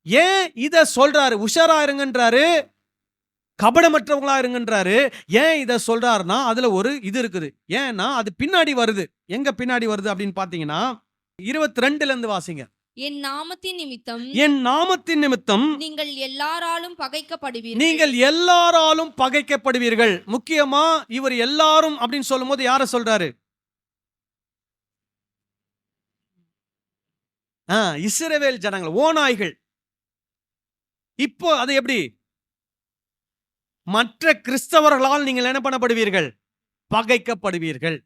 ஏன் இதை சொல்றாரு? உஷாரா இருங்கன்றாரு, கபடமற்றவங்களா இருங்கன்றாரு. ஏன் இதை சொல்றாருன்னா அதுல ஒரு இது இருக்குது. ஏன்னா அது பின்னாடி வருது. எங்க பின்னாடி வருது அப்படின்னு பாத்தீங்கன்னா 22ல இருந்து வாசிங்க. என் நாமத்தின் நிமித்தம் நீங்கள் எல்லாராலும் பகைக்கப்படுவீர்கள். முக்கியமா இவர் எல்லாரும் அப்படின்னு சொல்லும் போது யார சொல்றாரு? இஸ்ரவேல் ஜனங்கள், ஓநாய்கள். இப்போ அது எப்படி? மற்ற கிறிஸ்தவர்களால் நீங்கள் என்ன பண்ணப்படுவீர்கள்? பகைக்கப்படுவீர்கள்.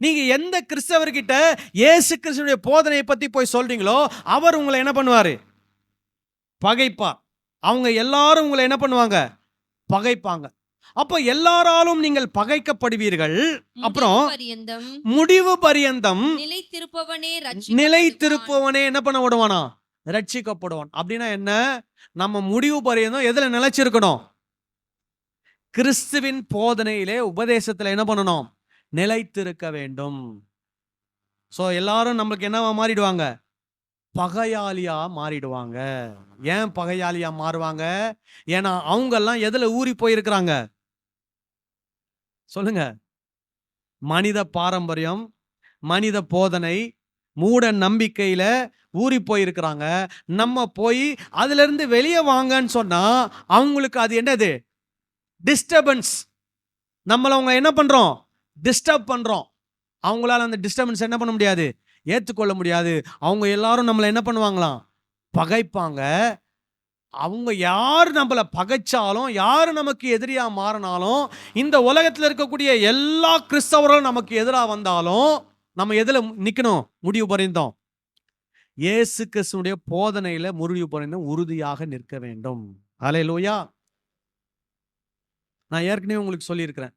நீங்க எந்த கிறிஸ்தவர்கிட்ட இயேசு கிறிஸ்துவினுடைய போதனையை பத்தி போய் சொல்றீங்களோ அவர் உங்களை என்ன பண்ணுவாரு? பகைப்பார். அவங்க எல்லாரும் உங்களை என்ன பண்ணுவாங்க? பகைப்பாங்க. அப்போ எல்லாராலும் நீங்கள் பகைக்கப்படுவீர்கள். அப்புறம் முடிவு பரியந்தம் நிலைத்திருப்பவனே என்ன பண்ண விடுவானா? ரட்சிக்கப்படுவான். அப்படின்னா என்ன? நம்ம முடிவு பரியந்தம் எதுல நிலைச்சிருக்கணும்? கிறிஸ்துவின் போதனையிலே, உபதேசத்துல என்ன பண்ணணும்? நிலைத்திருக்க வேண்டும். சோ எல்லாரும் நம்மளுக்கு என்னவா மாறிடுவாங்க? பகையாளியா மாறிடுவாங்க. ஏன் பகையாளியா மாறுவாங்க? ஏன்னா அவங்க எல்லாம் எதுல ஊறி போயிருக்கிறாங்க? சொல்லுங்க. மனித பாரம்பரியம், மனித போதனை, மூட நம்பிக்கையில ஊறி போயிருக்கிறாங்க. நம்ம போய் அதுல இருந்து வெளியே வாங்கன்னு சொன்னா அவங்களுக்கு அது என்னது? டிஸ்டர்பன்ஸ். நம்மள அவங்க என்ன பண்றோம்? டிஸ்டர்ப் பண்றோம். அவங்களால அந்த டிஸ்டர்பன்ஸ் என்ன பண்ண முடியாது? ஏற்றுக்கொள்ள முடியாது. அவங்க எல்லாரும் நம்மளை என்ன பண்ணுவாங்களாம்? பகைப்பாங்க. அவங்க யார் நம்மளை பகைச்சாலும், யார் நமக்கு எதிரியா மாறினாலும், இந்த உலகத்தில் இருக்கக்கூடிய எல்லா கிறிஸ்தவர்களும் நமக்கு எதிராக வந்தாலும் நம்ம எதுல நிக்கணும்? முடிவு பரிந்தோம் இயேசு கிறிஸ்துவினுடைய போதனையில முடிவு பரிந்தோம் உறுதியாக நிற்க வேண்டும். அல்லேலூயா. நான் ஏற்கனவே உங்களுக்கு சொல்லியிருக்கிறேன்,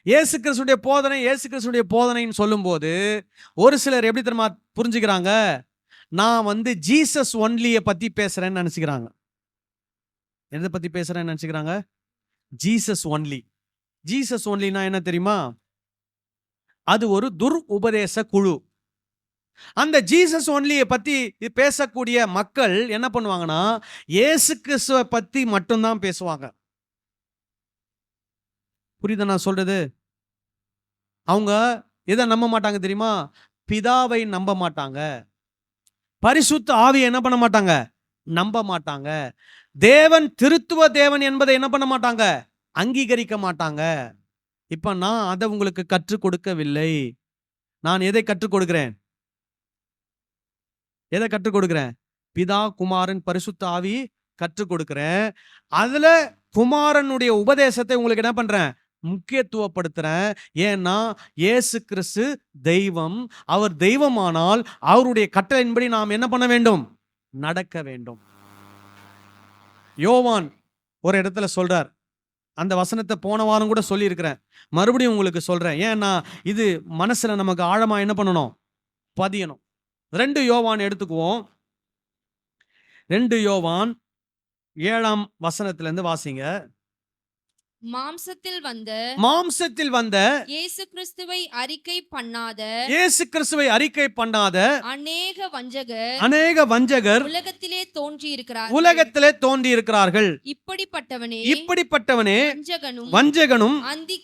இயேசு கிறிஸ்துடைய போதனைன்னு சொல்லும்போது ஒரு சிலர் எப்படி தெரியுமா புரிஞ்சுக்கிறாங்க, நான் வந்து ஜீசஸ் ஒன்லியை பத்தி பேசுறேன்னு நினைச்சுக்கிறாங்க. எதை பத்தி பேசுறேன்னு நினைச்சுக்கிறாங்க? Jesus only. ஜீசஸ் ஒன்லினா என்ன தெரியுமா? அது ஒரு உபதேச குழு. அந்த ஜீசஸ் ஒன்லியை பத்தி பேசக்கூடிய மக்கள் என்ன பண்ணுவாங்கன்னா, இயேசு கிறிஸ்துவை பத்தி மட்டும்தான் பேசுவாங்க. புரியுதா நான் சொல்றது? அவங்க எதை நம்ப மாட்டாங்க தெரியுமா? பிதாவை நம்ப மாட்டாங்க, பரிசுத்த ஆவியை என்ன பண்ண மாட்டாங்க, நம்ப மாட்டாங்க, தேவன் திருத்துவ தேவன் என்பதை என்ன பண்ண மாட்டாங்க, அங்கீகரிக்க மாட்டாங்க. இப்ப நான் அதை உங்களுக்கு கற்றுக் கொடுக்கவில்லை. நான் எதை கற்றுக் கொடுக்கிறேன்? எதை கற்றுக் கொடுக்கிறேன்? பிதா, குமாரன், பரிசுத்த ஆவி கற்றுக் கொடுக்கிறேன். அதுல குமாரனுடைய உபதேசத்தை உங்களுக்கு என்ன பண்றேன், முக்கியத்துவப்படுத்துறேன். ஏன்னா இயேசு கிறிஸ்து தெய்வம். அவர் தெய்வமானால் அவருடைய கட்டளையின்படி நாம் என்ன பண்ண வேண்டும், நடக்க வேண்டும். யோவான் ஒரு இடத்துல சொல்றார், அந்த வசனத்தை போன வாரம் கூட சொல்லி இருக்கிறேன், மறுபடியும் உங்களுக்கு சொல்றேன். ஏன்னா இது மனசுல நமக்கு ஆழமா என்ன பண்ணணும், பதியணும். 2 யோவான் எடுத்துக்குவோம். 2 யோவான் 7ஆம் வசனத்திலிருந்து வாசிங்க. மாம்சத்தில் வந்த இயேசு கிறிஸ்துவை அறிக்கை பண்ணாத அநேக வஞ்சகர் உலகத்திலே தோன்றி இருக்கிறார்கள். இப்படிப்பட்டவனே வஞ்சகனும் அந்தி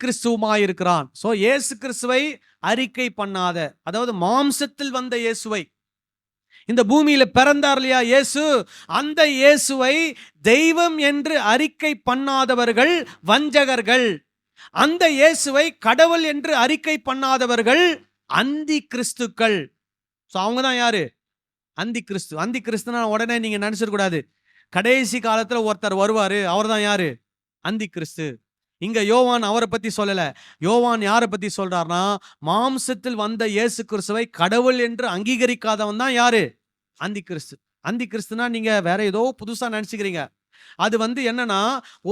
கிறிஸ்துவுமாயிருக்கிறான். சோ இயேசு கிறிஸ்துவை அறிக்கை பண்ணாத, அதாவது மாம்சத்தில் வந்த இயேசுவை, இந்த பூமியில பிறந்தார் இல்லையா இயேசு, அந்த இயேசுவை தெய்வம் என்று அறிக்கை பண்ணாதவர்கள் வஞ்சகர்கள். அந்த இயேசுவை கடவுள் என்று அறிக்கை பண்ணாதவர்கள் அந்தி கிறிஸ்துக்கள். சோ அவங்க தான் யாரு? அந்தி கிறிஸ்து. அந்தி கிறிஸ்துனா உடனே நீங்க நினைச்சிட கூடாது, கடைசி காலத்துல ஒருத்தர் வருவாரு, அவர் தான் யாரு? அந்தி கிறிஸ்து. இங்க யோவான் அவரை பத்தி சொல்லல. யோவான் யாரை பத்தி சொல்றார்னா, மாம்சத்தில் வந்த இயேசு கிறிஸ்துவை கடவுள் என்று அங்கீகரிக்காதவன் தான் யாரு? அந்தி கிறிஸ்து. அந்தி கிறிஸ்துனா நீங்க வேற ஏதோ புதுசா நினைச்சுக்கிறீங்க. அது வந்து என்னன்னா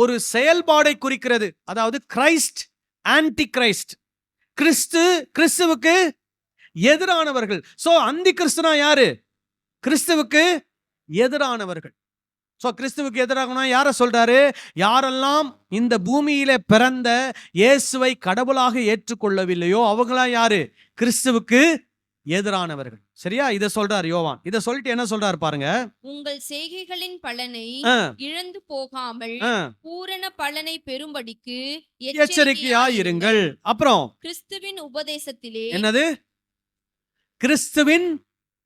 ஒரு செயல்பாடை குறிக்கிறது. அதாவது கிரைஸ்ட், ஆன்டி கிரைஸ்ட். கிறிஸ்துவுக்கு எதிரானவர்கள். சோ அந்தி கிறிஸ்துனா யாரு? கிறிஸ்துவுக்கு எதிரானவர்கள். சோ கிறிஸ்துவுக்கு எதிராக யார சொல்றாரு? யாரெல்லாம் இந்த பூமியில பிறந்த இயேசுவை கடவுளாக ஏற்றுக்கொள்ளவில்லையோ அவங்களாம் யாரு? கிறிஸ்துவுக்கு எதிரானவர்கள். சரியா? இத சொல்றார் யோவான். இத சொல்லிட்டு என்ன சொல்றாரு பாருங்க, உங்கள் செய்கைகளின் பலனை இழந்து போகாமல் பூரண பலனை பெறும்படிக்கு எச்சரிக்கையாயிருங்கள். அப்புறம் கிறிஸ்துவின் உபதேசத்திலே, என்னது? கிறிஸ்துவின்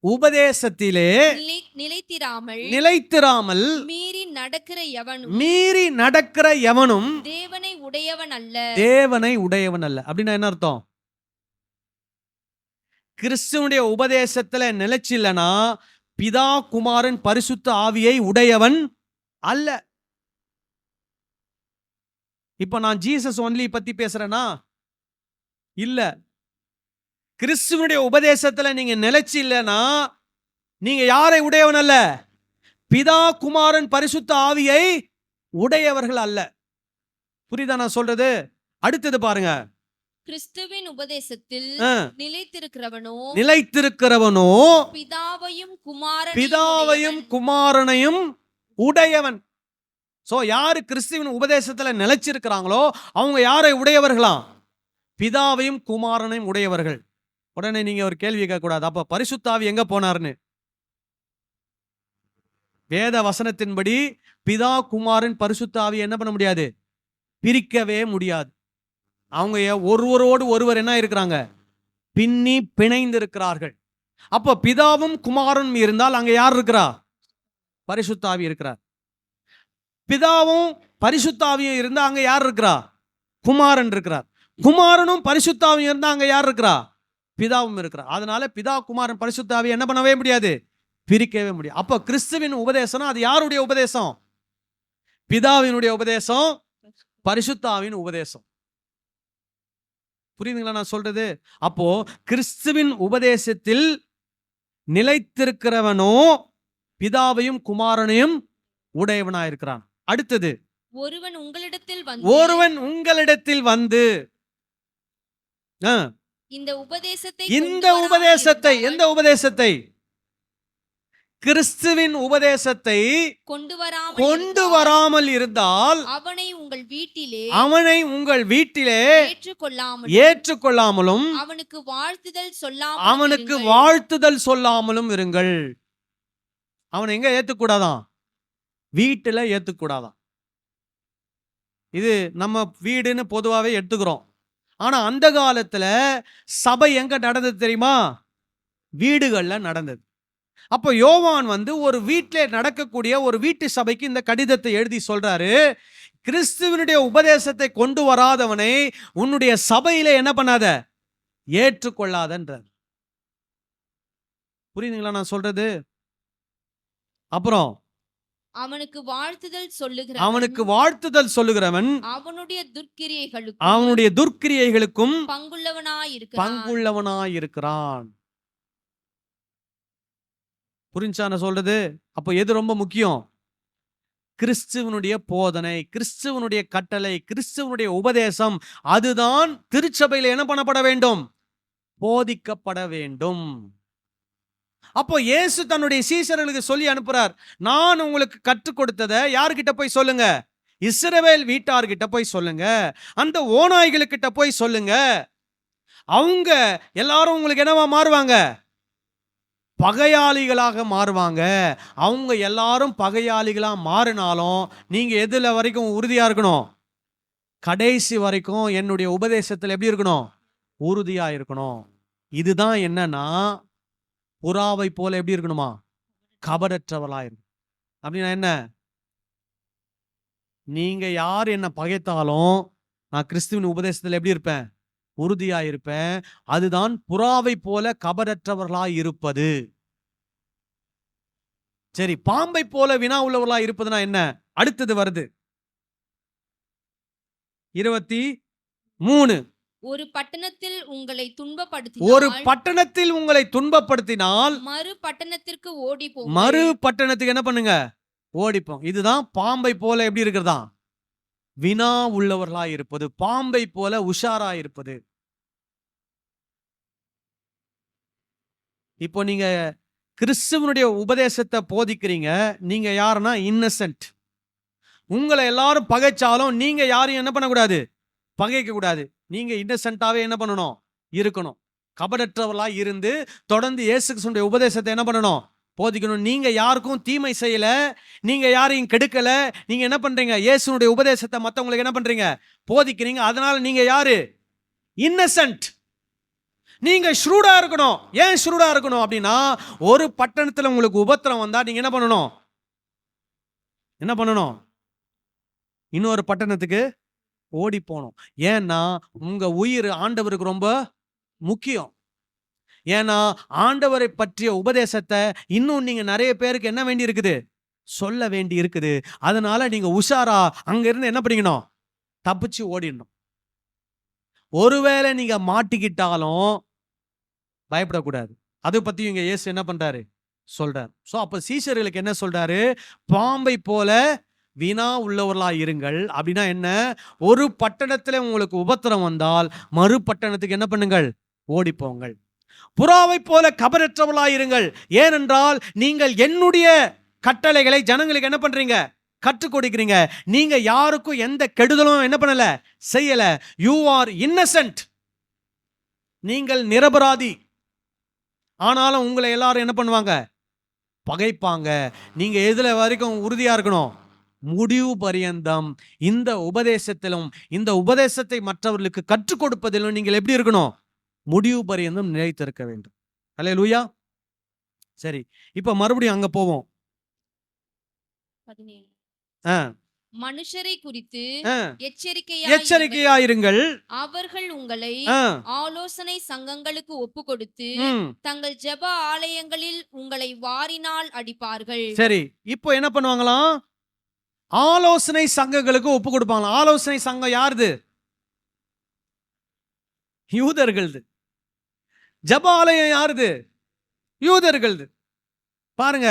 உபதேசத்திலே நிலைத்திராமல் மீறி நடக்கிற எவனும் தேவனை உடையவன் அல்ல. அப்படின்னா என்ன அர்த்தம்? கிறிஸ்துவனுடைய உபதேசத்துல நிலைச்சில்லனா பிதா, குமாரன், பரிசுத்த ஆவியை உடையவன் அல்ல. இப்ப நான் ஜீசஸ் ஒன்லி பத்தி பேசுறேனா? இல்ல. கிறிஸ்துவனுடைய உபதேசத்துல நீங்க நிலைச்சு இல்லைன்னா நீங்க யாரை உடையவன் அல்ல? பிதா, குமாரன், பரிசுத்த ஆவியை உடையவர்கள் அல்ல. புரியுதா நான் சொல்றது? அடுத்தது பாருங்க, கிறிஸ்துவின் உபதேசத்தில் நிலைத்திருக்கிறவனோ பிதாவையும் குமாரனையும் உடையவன். சோ யாரு கிறிஸ்துவின் உபதேசத்துல நிலைச்சிருக்கிறாங்களோ அவங்க யாரை உடையவர்களாம்? பிதாவையும் குமாரனையும் உடையவர்கள். உடனே நீங்க ஒரு கேள்வி கேட்க கூடாது, அப்ப பரிசுத்த ஆவி எங்க போனார்னு. வேத வசனத்தின்படி பிதா, குமாரன், பரிசுத்த ஆவி என்ன பண்ண முடியாது? பிரிக்கவே முடியாது. அவங்க ஒருவரோடு ஒருவர் என்ன இருக்கிறாங்க? பின்னி பிணைந்து இருக்கிறார்கள். அப்ப பிதாவும் குமாரனும் இருந்தால் அங்க யார் இருக்கிறா? பரிசுத்த ஆவி இருக்கிறார். பிதாவும் பரிசுத்த ஆவியும் இருந்தா அங்க யார் இருக்கிறா? குமாரன் இருக்கிறார். குமாரனும் பரிசுத்த ஆவியும் இருந்தா அங்க யார் இருக்கிறா? பிதாவும் இருக்கிறார். அதனால பிதா, குமாரன், பரிசுத்த ஆவி என்ன பண்ணவே முடியாது? பிரிக்கவே முடியாது. அப்ப கிறிஸ்துவின் உபதேசம் அது யாருடைய உபதேசம்? பிதாவினுடைய உபதேசம், பரிசுத்த ஆவியின் உபதேசம். புரியுதுங்களா நான் சொல்றது? அப்போ கிறிஸ்துவின் உபதேசத்தில் நிலைத்திருக்கிறவனோ பிதாவையும் குமாரனையும் உடையவனாயிருக்கிறான். அடுத்தது ஒருவன் உங்களிடத்தில் ஒருவன் உங்களிடத்தில் வந்து ஆ, இந்த உபதேசத்தை இந்த உபதேசத்தை, எந்த உபதேசத்தை? கிறிஸ்துவின் உபதேசத்தை கொண்டு வராமல் இருந்தால் அவனை உங்கள் வீட்டிலே ஏற்றுக்கொள்ளாமலும் அவனுக்கு வாழ்த்துதல் சொல்லாமலும் இருங்கள். அவனை எங்க ஏத்துக்கூடாதான்? வீட்டுல ஏத்துக்கூடாதான். இது நம்ம வீடுன்னு பொதுவாகவே எடுத்துக்கிறோம். ஆனா அந்த காலத்துல சபை எங்க நடந்தது தெரியுமா? வீடுகள்ல நடந்தது. அப்போ யோவான் வந்து ஒரு வீட்டிலே நடக்கக்கூடிய ஒரு வீட்டு சபைக்கு இந்த கடிதத்தை எழுதி சொல்றாரு, கிறிஸ்துவனுடைய உபதேசத்தை கொண்டு வராதவனை உன்னுடைய சபையில என்ன பண்ணாத, ஏற்றுக்கொள்ளாதன்றார். புரியுதுங்களா நான் சொல்றது? அப்புறம் அவனுக்கு வாழ்த்துதல் சொல்லுகிறவன் அவனுடைய துர்க்கிரியைகளுக்கும் பங்குள்ளவனாயிருக்கிறான். புரிஞ்சா நான் சொல்றது? அப்போ எது ரொம்ப முக்கியம்? கிறிஸ்துவனுடைய போதனை, கிறிஸ்துவனுடைய கட்டளை, கிறிஸ்துவனுடைய உபதேசம், அதுதான் திருச்சபையில் என்ன பண்ணப்பட வேண்டும்? போதிக்கப்பட வேண்டும். அப்போ இயேசு தன்னுடைய சீஷர்களுக்கு சொல்லி அனுப்புறார், நான் உங்களுக்கு கற்றுக் கொடுத்ததை யார்கிட்ட போய் சொல்லுங்க? இஸ்ரவேல் வீட்டார்கிட்ட போய் சொல்லுங்க, அந்த ஓநாய்களுக்கிட்ட போய் சொல்லுங்க. அவங்க எல்லாரும் உங்களுக்கு என்னவா மாறுவாங்க? பகையாளிகளாக மாறுவாங்க. அவங்க எல்லாரும் பகையாளிகளாக மாறினாலும் நீங்க எதுல வரைக்கும் உறுதியா இருக்கணும்? கடைசி வரைக்கும் என்னுடைய உபதேசத்தில் எப்படி இருக்கணும்? உறுதியா இருக்கணும். இதுதான் என்னன்னா, புறாவை போல எப்படி இருக்கணுமா? கபடற்றவளா இருக்கும். அப்படின்னா என்ன? நீங்க யார் என்ன பகைத்தாலும் நான் கிறிஸ்துவின் உபதேசத்தில் எப்படி இருப்பேன்? உறுதியா இருப்பேன். அதுதான் புறாவை போல கபடற்றவர்களாய் இருப்பது. சரி, பாம்பை போல வினா உள்ளவர்களா இருப்பதுனா என்ன? அடுத்தது வருது 23. ஒரு பட்டணத்தில் உங்களை துன்பப்படுத்தினால் மறு பட்டணத்துக்கு என்ன பண்ணுங்க? ஓடிப்போம். இதுதான் பாம்பை போல எப்படி இருக்கிறதா? வினா உள்ளவர்களா இருப்பது, பாம்பை போல உஷாரா இருப்பது. இப்போ நீங்க கிறிஸ்துவனுடைய உபதேசத்தை போதிக்கிறீங்க. நீங்க யாருன்னா இன்னசென்ட். உங்களை எல்லாரும் பகைச்சாலும் நீங்க யாரையும் என்ன பண்ணக்கூடாது? பகைக்க கூடாது. நீங்க இன்னசென்ட்டாவே என்ன பண்ணணும்? இருக்கணும். கபடற்றவர்களா இருந்து தொடர்ந்து இயேசு கிறிஸ்துவினுடைய உபதேசத்தை என்ன பண்ணணும்? போதிக்கணும். நீங்க யாருக்கும் தீமை செய்யல, நீங்க யாரையும் கெடுக்கல. நீங்க என்ன பண்றீங்க? இயேசுனுடைய உபதேசத்தை மற்றவங்களுக்கு என்ன பண்றீங்க? போதிக்கிறீங்க. அதனால நீங்க யாரு? இன்னசென்ட். நீங்க ஷ்ரூடா இருக்கணும். ஏன் ஷ்ரூடா இருக்கணும் அப்படின்னா, ஒரு பட்டணத்துல உங்களுக்கு உபத்திரம் வந்தா நீங்க என்ன பண்ணணும்? என்ன பண்ணணும்? இன்னொரு பட்டணத்துக்கு ஓடி போகணும். ஏன்னா உங்க உயிர் ஆண்டவருக்கு ரொம்ப முக்கியம். ஏன்னா ஆண்டவரை பற்றிய உபதேசத்தை இன்னும் நீங்க நிறைய பேருக்கு என்ன வேண்டி இருக்குது? சொல்ல வேண்டி இருக்குது. அதனால நீங்க உஷாரா அங்க இருந்து என்ன பண்ணிக்கணும்? தப்பிச்சு ஓடிடணும். ஒருவேளை நீங்க மாட்டிக்கிட்டாலும் பயப்படக்கூடாது. அதை பத்தி இங்க இயேசு என்ன பண்றாரு? சொல்றார். சோ அப்ப சீஷர்களுக்கு என்ன சொல்றாரு? பாம்பை போல வீணா உள்ளவர்களா இருங்கள். அப்படின்னா என்ன? ஒரு பட்டணத்துல உங்களுக்கு உபத்திரம் வந்தால் மறு பட்டணத்துக்கு என்ன பண்ணுங்கள்? ஓடிப்போங்கள். புறாவை போல கபரற்றவர்களாயிருங்கள். ஏனென்றால் நீங்கள் என்னுடைய கட்டளைகளை ஜனங்களுக்கு என்ன பண்றீங்க? கற்றுக் கொடுக்கிறீங்க. நீங்க யாருக்கும் எந்த கெடுதலும் என்ன பண்ணல, செய்யல. You are Innocent. நீங்கள் நிரபராதி. ஆனாலும் உங்களை எல்லாரும் என்ன பண்ணுவாங்க? பகைப்பாங்க. நீங்க எதுல வரைக்கும் உறுதியா இருக்கணும்? முடிவு பரியந்தம் இந்த உபதேசத்திலும் இந்த உபதேசத்தை மற்றவர்களுக்கு கற்றுக் கொடுப்பதிலும் நீங்கள் எப்படி இருக்கணும்? முடிவு பரியந்தம் நிலைத்திருக்க வேண்டும். அல்லேலூயா. சரி, இப்ப மறுபடியும் அங்க போவோம். மனுஷரை குறித்து எச்சரிக்கையாயிருங்கள். அவர்கள் உங்களை ஆலோசனை சங்கங்களுக்கு ஒப்பு கொடுத்து தங்கள் ஜெப ஆலயங்களில் உங்களை வாரினால் அடிப்பார்கள். சரி, இப்போ என்ன பண்ணுவாங்களாம்? ஆலோசனை சங்கங்களுக்கு ஒப்பு கொடுப்பாங்களாம். ஆலோசனை சங்கம் யாருது? யூதர்களது. ஜெப ஆலயம் யாருது? யூதர்களது. பாருங்க,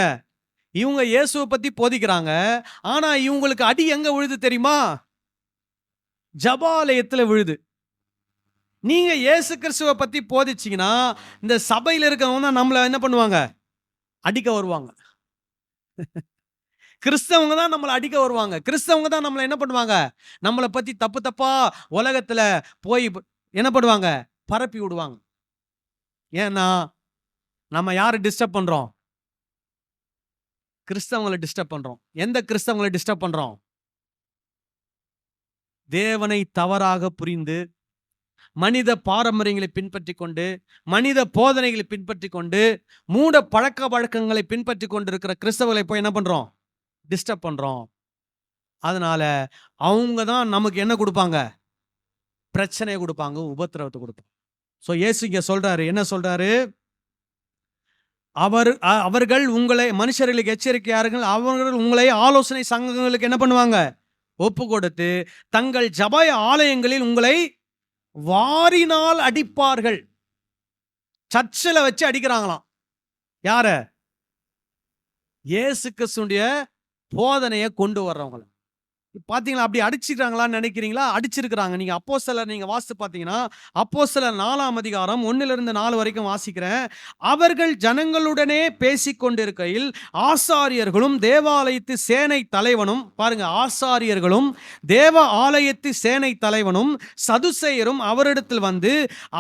இவங்க இயேசுவை பத்தி போதிக்கிறாங்க. ஆனா இவங்களுக்கு அடி எங்க விழுது தெரியுமா? ஜபாலயத்துல விழுது. நீங்க இயேசு கிறிஸ்துவை பத்தி போதிச்சீங்கன்னா இந்த சபையில இருக்கவங்க தான் நம்மள என்ன பண்ணுவாங்க? அடிக்க வருவாங்க. கிறிஸ்தவங்க தான் நம்மளை அடிக்க வருவாங்க. கிறிஸ்தவங்க தான் நம்மளை என்ன பண்ணுவாங்க? நம்மளை பத்தி தப்பு தப்பா உலகத்துல போய் என்ன பண்ணுவாங்க? பரப்பி விடுவாங்க. ஏன்னா நம்ம யாரை டிஸ்டர்ப் பண்றோம்? கிறிஸ்தவங்களை டிஸ்டர்ப் பண்றோம். எந்த கிறிஸ்தவங்களை டிஸ்டர்ப் பண்றோம்? தேவனை தவறாக புரிந்து மனித பாரம்பரியங்களை பின்பற்றி கொண்டு மனித போதனைகளை பின்பற்றி கொண்டு மூட பழக்க வழக்கங்களை பின்பற்றி கொண்டு இருக்கிற கிறிஸ்தவர்களை போய் என்ன பண்றோம்? டிஸ்டர்ப் பண்றோம். அதனால அவங்க தான் நமக்கு என்ன கொடுப்பாங்க? பிரச்சனையை கொடுப்பாங்க, உபத்திரவத்தை கொடுப்பாங்க. ஸோ இயேசு இங்க சொல்றாரு, என்ன சொல்றாரு? அவர்கள் உங்களை மனுஷர்களுக்கு எச்சரிக்கையார்கள், அவர்கள் உங்களை ஆலோசனை சங்கங்களுக்கு என்ன பண்ணுவாங்க? ஒப்பு கொடுத்து தங்கள் ஜப ஆலயங்களில் உங்களை வாரினால் அடிப்பார்கள். சர்ச்சில் வச்சு அடிக்கிறாங்களாம். யார? இயேசு கிறிஸ்துடைய போதனையை கொண்டு வர்றவங்களை. பாத்தீங்களா? அப்படி அடிச்சிருக்காங்களான்னு நினைக்கிறீங்களா? அடிச்சிருக்கிறாங்க. நீங்க அப்போஸ்தலர் நீங்க வாசித்து பார்த்தீங்கன்னா, அப்போஸ்தலர் 4ஆம் அதிகாரம் 1 4 வரைக்கும் வாசிக்கிறேன். அவர்கள் ஜனங்களுடனே பேசிக் கொண்டிருக்கையில் ஆசாரியர்களும் தேவாலயத்து சேனை தலைவனும், பாருங்க, ஆசாரியர்களும் தேவ ஆலயத்து சேனை தலைவனும் சதுசேயரும் அவரிடத்தில் வந்து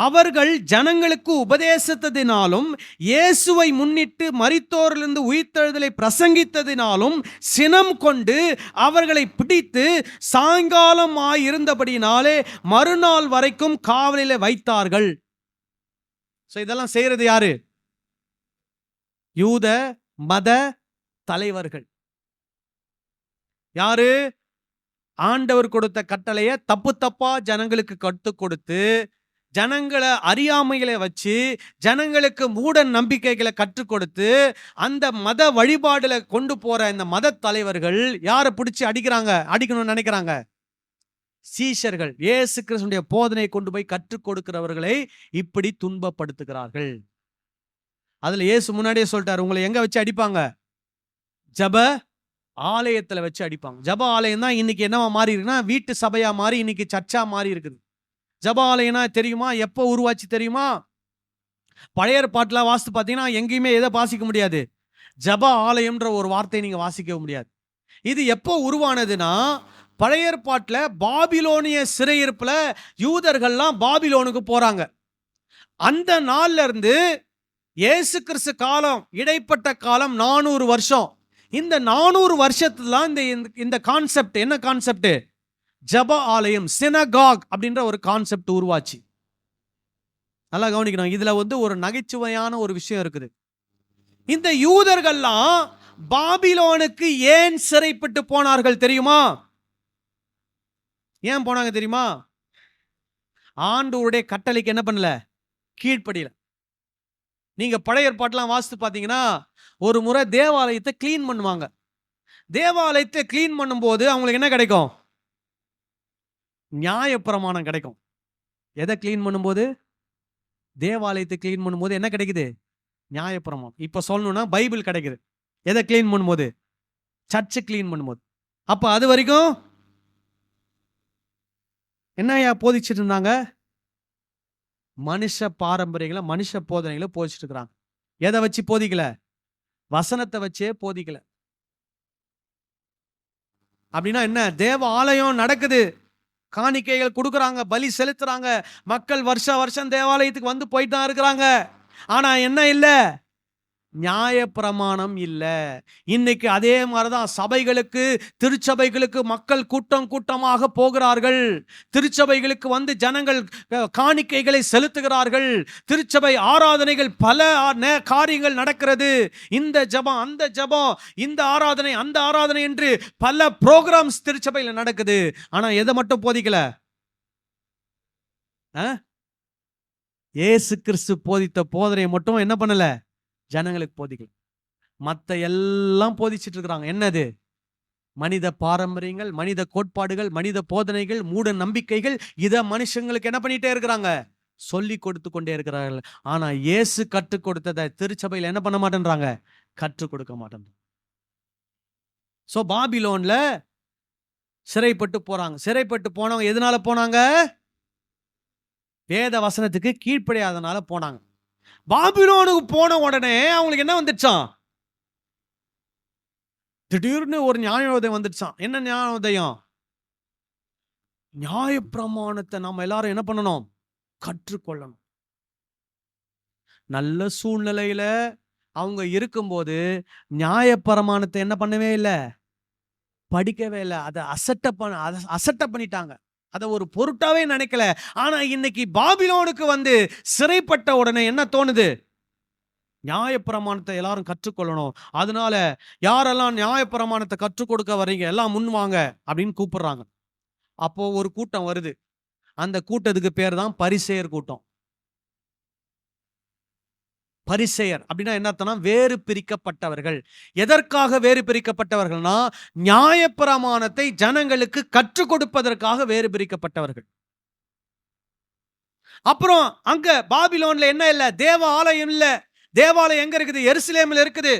அவர்கள் ஜனங்களுக்கு உபதேசித்ததினாலும் இயேசுவை முன்னிட்டு மரித்தோரிலிருந்து உயிர்த்தெழுதலை பிரசங்கித்ததினாலும் சினம் கொண்டு அவர்களை பிடித்து சாயங்காலம் ஆயிருந்தபடினாலே மறுநாள் வரைக்கும் காவலில் வைத்தார்கள். இதெல்லாம் செய்யறது யாரு? யூத மத தலைவர்கள். யாரு? ஆண்டவர் கொடுத்த கட்டளையை தப்பு தப்பா ஜனங்களுக்கு கற்றுக் கொடுத்து ஜனங்களை அறியாமைகளை வச்சு ஜனங்களுக்கு மூட நம்பிக்கைகளை கற்றுக் கொடுத்து அந்த மத வழிபாடுல கொண்டு போற இந்த மத தலைவர்கள் யாரை பிடிச்சி அடிக்கணும்னு நினைக்கிறாங்க? சீஷர்கள், இயேசு கிறிஸ்துவின் போதனையை கொண்டு போய் கற்றுக் கொடுக்கிறவர்களை இப்படி துன்பப்படுத்துகிறார்கள். அதுல இயேசு முன்னாடியே சொல்லிட்டாரு, உங்களை எங்க வச்சு அடிப்பாங்க? ஜப ஆலயத்துல வச்சு அடிப்பாங்க. ஜப ஆலயம் தான் இன்னைக்கு என்னவா மாறி இருக்குன்னா வீட்டு சபையா மாறி இன்னைக்கு சர்ச்சா மாறி இருக்குது. ஜபாலயம்னா தெரியுமா? எப்போ உருவாச்சு தெரியுமா? பழைய ஏற்பாட்டுல வாசித்து பார்த்தீங்கன்னா எங்கேயுமே எதை வாசிக்க முடியாது? ஜப ஆலயம்ன்ற ஒரு வார்த்தையை நீங்க வாசிக்க முடியாது. இது எப்போ உருவானதுன்னா பழைய ஏற்பாட்டுல பாபிலோனிய சிறையிருப்புல யூதர்கள்லாம் பாபிலோனுக்கு போறாங்க. அந்த நாள்ல இருந்து இயேசு கிறிஸ்து காலம் இடைப்பட்ட காலம் 400 வருஷம். இந்த 400 வருஷத்துல இந்த கான்செப்ட் என்ன கான்செப்ட்? ஜப ஆலயம், சினகாக் அப்படின்ற ஒரு கான்செப்ட் உருவாச்சு. நல்லா கவனிக்கணும். இதுல ஒரு நகைச்சுவையான ஒரு விஷயம் இருக்குது. இந்த யூதர்கள்லாம் பாபிலோனுக்கு ஏன் சிறைப்பட்டு போனார்கள் தெரியுமா? ஏன் போனாங்க தெரியுமா? ஆண்டவருடைய கட்டளைக்கு என்ன பண்ணல? கீழ்ப்படியல. நீங்க பழைய ஏற்பாட்டெல்லாம் வாசித்து பார்த்தீங்கன்னா ஒரு முறை தேவாலயத்தை கிளீன் பண்ணுவாங்க. தேவாலயத்தை கிளீன் பண்ணும்போது அவங்களுக்கு என்ன கிடைக்கும்? நியாயப்பிரமாணம் கிடைக்கும். எதை கிளீன் பண்ணும்போது? தேவாலயத்தை கிளீன் பண்ணும்போது என்ன கிடைக்குது? நியாயப்பிரமாணம். இப்ப சொல்லணும்னா பைபிள் கிடைக்குது. எதை கிளீன் பண்ணும்போது? சர்ச்சை கிளீன் பண்ணும்போது. அப்ப அது வரைக்கும் என்ன போதிச்சுட்டு இருந்தாங்க? மனுஷ பாரம்பரியங்களை மனுஷ போதனைகளை போதிச்சுட்டு இருக்கிறாங்க. எதை வச்சு போதிக்கல? வசனத்தை வச்சே போதிக்கல. அப்படின்னா என்ன? தேவ ஆலயம் நடக்குது, காணிக்கைகள் கொடுக்குறாங்க, பலி செலுத்துறாங்க, மக்கள் வருஷம் தேவாலயத்துக்கு வந்து போயிட்டு தான் இருக்கிறாங்க. ஆனா என்ன இல்லை? நியாயப்பிரமாணம் இல்லை. இன்னைக்கு அதே மாதிரிதான் சபைகளுக்கு, திருச்சபைகளுக்கு மக்கள் கூட்டம் கூட்டமாக போகிறார்கள். திருச்சபைகளுக்கு வந்து ஜனங்கள் காணிக்கைகளை செலுத்துகிறார்கள். திருச்சபை ஆராதனைகள் பல காரியங்கள் நடக்கிறது. இந்த ஜபம், அந்த ஜபம், இந்த ஆராதனை, அந்த ஆராதனை என்று பல புரோகிராம்ஸ் திருச்சபையில் நடக்குது. ஆனா எதை மட்டும் போதிக்கல? இயேசு கிறிஸ்து போதித்த போதனையை மட்டும் என்ன பண்ணல? ஜனங்களுக்கு போதிக்கல. மற்ற எல்லாம் போதிச்சுட்டு இருக்கிறாங்க. என்னது? மனித பாரம்பரியங்கள், மனித கோட்பாடுகள், மனித போதனைகள், மூட நம்பிக்கைகள். இதை மனுஷங்களுக்கு என்ன பண்ணிட்டே இருக்கிறாங்க? சொல்லி கொடுத்து கொண்டே இருக்கிறார்கள். ஆனா இயேசு கற்றுக் கொடுத்ததை திருச்சபையில் என்ன பண்ண மாட்டேன்றாங்க? கற்றுக் கொடுக்க மாட்டேன். ஸோ பாபிலோன்ல சிறைப்பட்டு போறாங்க. சிறைப்பட்டு போனவங்க எதனால போனாங்க? வேத வசனத்துக்கு கீழ்ப்படியாதனால போனாங்க. பாபிலோனுக்கு போன உடனே அவங்களுக்கு என்ன வந்துச்சாம்? திடீர்னு ஒரு ஞானோதயம் வந்துச்சாம். என்ன ஞானோதயம்? நியாயப்பிரமாணத்தை நம்ம எல்லாரும் என்ன பண்ணணும்? கற்றுக்கொள்ளணும். நல்ல சூழ்நிலையில அவங்க இருக்கும்போது நியாயப்பிரமாணத்தை என்ன பண்ணவே இல்லை? படிக்கவே இல்லை. அதை அசட்டை பண்ணிட்டாங்க. அதை ஒரு பொருட்டாவே நினைக்கல. ஆனா இன்னைக்கு பாபிலோனுக்கு வந்து சிறைப்பட்ட உடனே என்ன தோணுது? நியாயப்பிரமாணத்தை எல்லாரும் கற்றுக்கொள்ளணும். அதனால யாரெல்லாம் நியாயப்பிரமாணத்தை கற்றுக் கொடுக்க வர்றீங்க எல்லாம் முன் வாங்க அப்படின்னு கூப்பிடுறாங்க. அப்போ ஒரு கூட்டம் வருது. அந்த கூட்டத்துக்கு பேர் தான் பரிசேயர் கூட்டம். பரிசேயர் அப்படின்னா என்ன அர்த்தம்னா வேறு பிரிக்கப்பட்டவர்கள். எதற்காக வேறு பிரிக்கப்பட்டவர்கள்னா நியாயப்பிரமாணத்தை ஜனங்களுக்கு கற்றுக் கொடுப்பதற்காக வேறு பிரிக்கப்பட்டவர்கள். அப்புறம் அங்க பாபிலோன்ல என்ன இல்ல? தேவ ஆலயம் இல்ல. தேவாலயம் எங்க இருக்குது? எருசலேம்ல இருக்குது.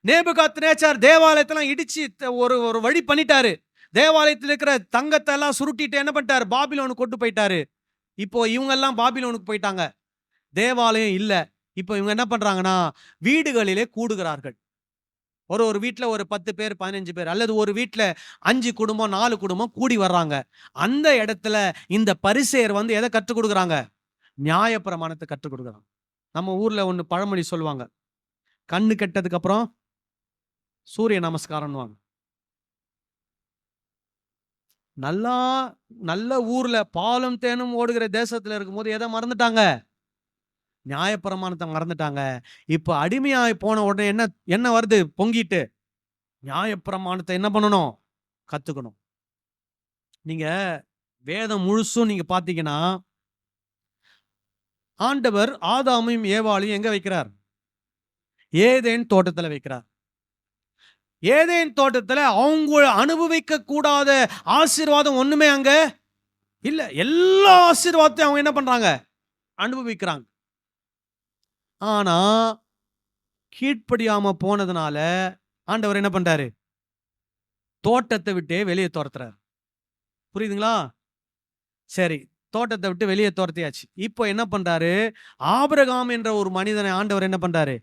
நேபுகாத்நேச்சார் தேவாலயத்தெல்லாம் இடிச்சு ஒரு வழி பண்ணிட்டாரு. தேவாலயத்தில் இருக்கிற தங்கத்தை எல்லாம் சுருட்டிட்டு என்ன பண்ணிட்டாரு? பாபிலோனுக்கு கொண்டு போயிட்டாரு. இப்போ இவங்க எல்லாம் பாபிலோனுக்கு போயிட்டாங்க. தேவாலயம் இல்ல. இப்போ இவங்க என்ன பண்றாங்கன்னா வீடுகளிலே கூடுகிறார்கள். ஒரு வீட்டுல ஒரு 10 பேர் 15 பேர் அல்லது ஒரு வீட்டுல 5 குடும்பம் 4 குடும்பம் கூடி வர்றாங்க. அந்த இடத்துல இந்த பரிசேயர் வந்து எதை கற்றுக் கொடுக்குறாங்க? நியாயப்பிரமாணத்தை கற்றுக் கொடுக்குறாங்க. நம்ம ஊர்ல ஒண்ணு பழமொழி சொல்லுவாங்க, கண்ணு கெட்டதுக்கு அப்புறம் சூரிய நமஸ்காரம்வாங்க. நல்லா நல்ல ஊர்ல பாலும் தேனும் ஓடுகிற தேசத்துல இருக்கும்போது எதை மறந்துட்டாங்க? நியாயப்பிரமாணத்தை மறந்துட்டாங்க. இப்ப அடிமையாய் போன உடனே என்ன வருது பொங்கிட்டு? நியாயப்பிரமாணத்தை என்ன பண்ணணும்? கத்துக்கணும். நீங்க வேதம் முழுசும் நீங்க பாத்தீங்கன்னா ஆண்டவர் ஆதாமையும் ஏவாளையும் எங்க வைக்கிறார்? ஏதேன் தோட்டத்துல வைக்கிறார். ஏதேன் தோட்டத்துல அவங்க அனுபவிக்க கூடாத ஆசீர்வாதம் ஒண்ணுமே அங்க இல்ல. எல்லா ஆசீர்வாதத்தையும் அவங்க என்ன பண்றாங்க? அனுபவிக்கிறாங்க. ஆனா கீழ்ப்படியாம போனதுனால ஆண்டவர் என்ன பண்றாரு? தோட்டத்தை விட்டே வெளியே துரத்துறாரு. புரியுதுங்களா? சரி, தோட்டத்தை விட்டு வெளியே துரத்தியாச்சு. இப்போ என்ன பண்றாரு? ஆபிரகாம் என்ற ஒரு மனிதனை ஆண்டவர் என்ன பண்றாரு?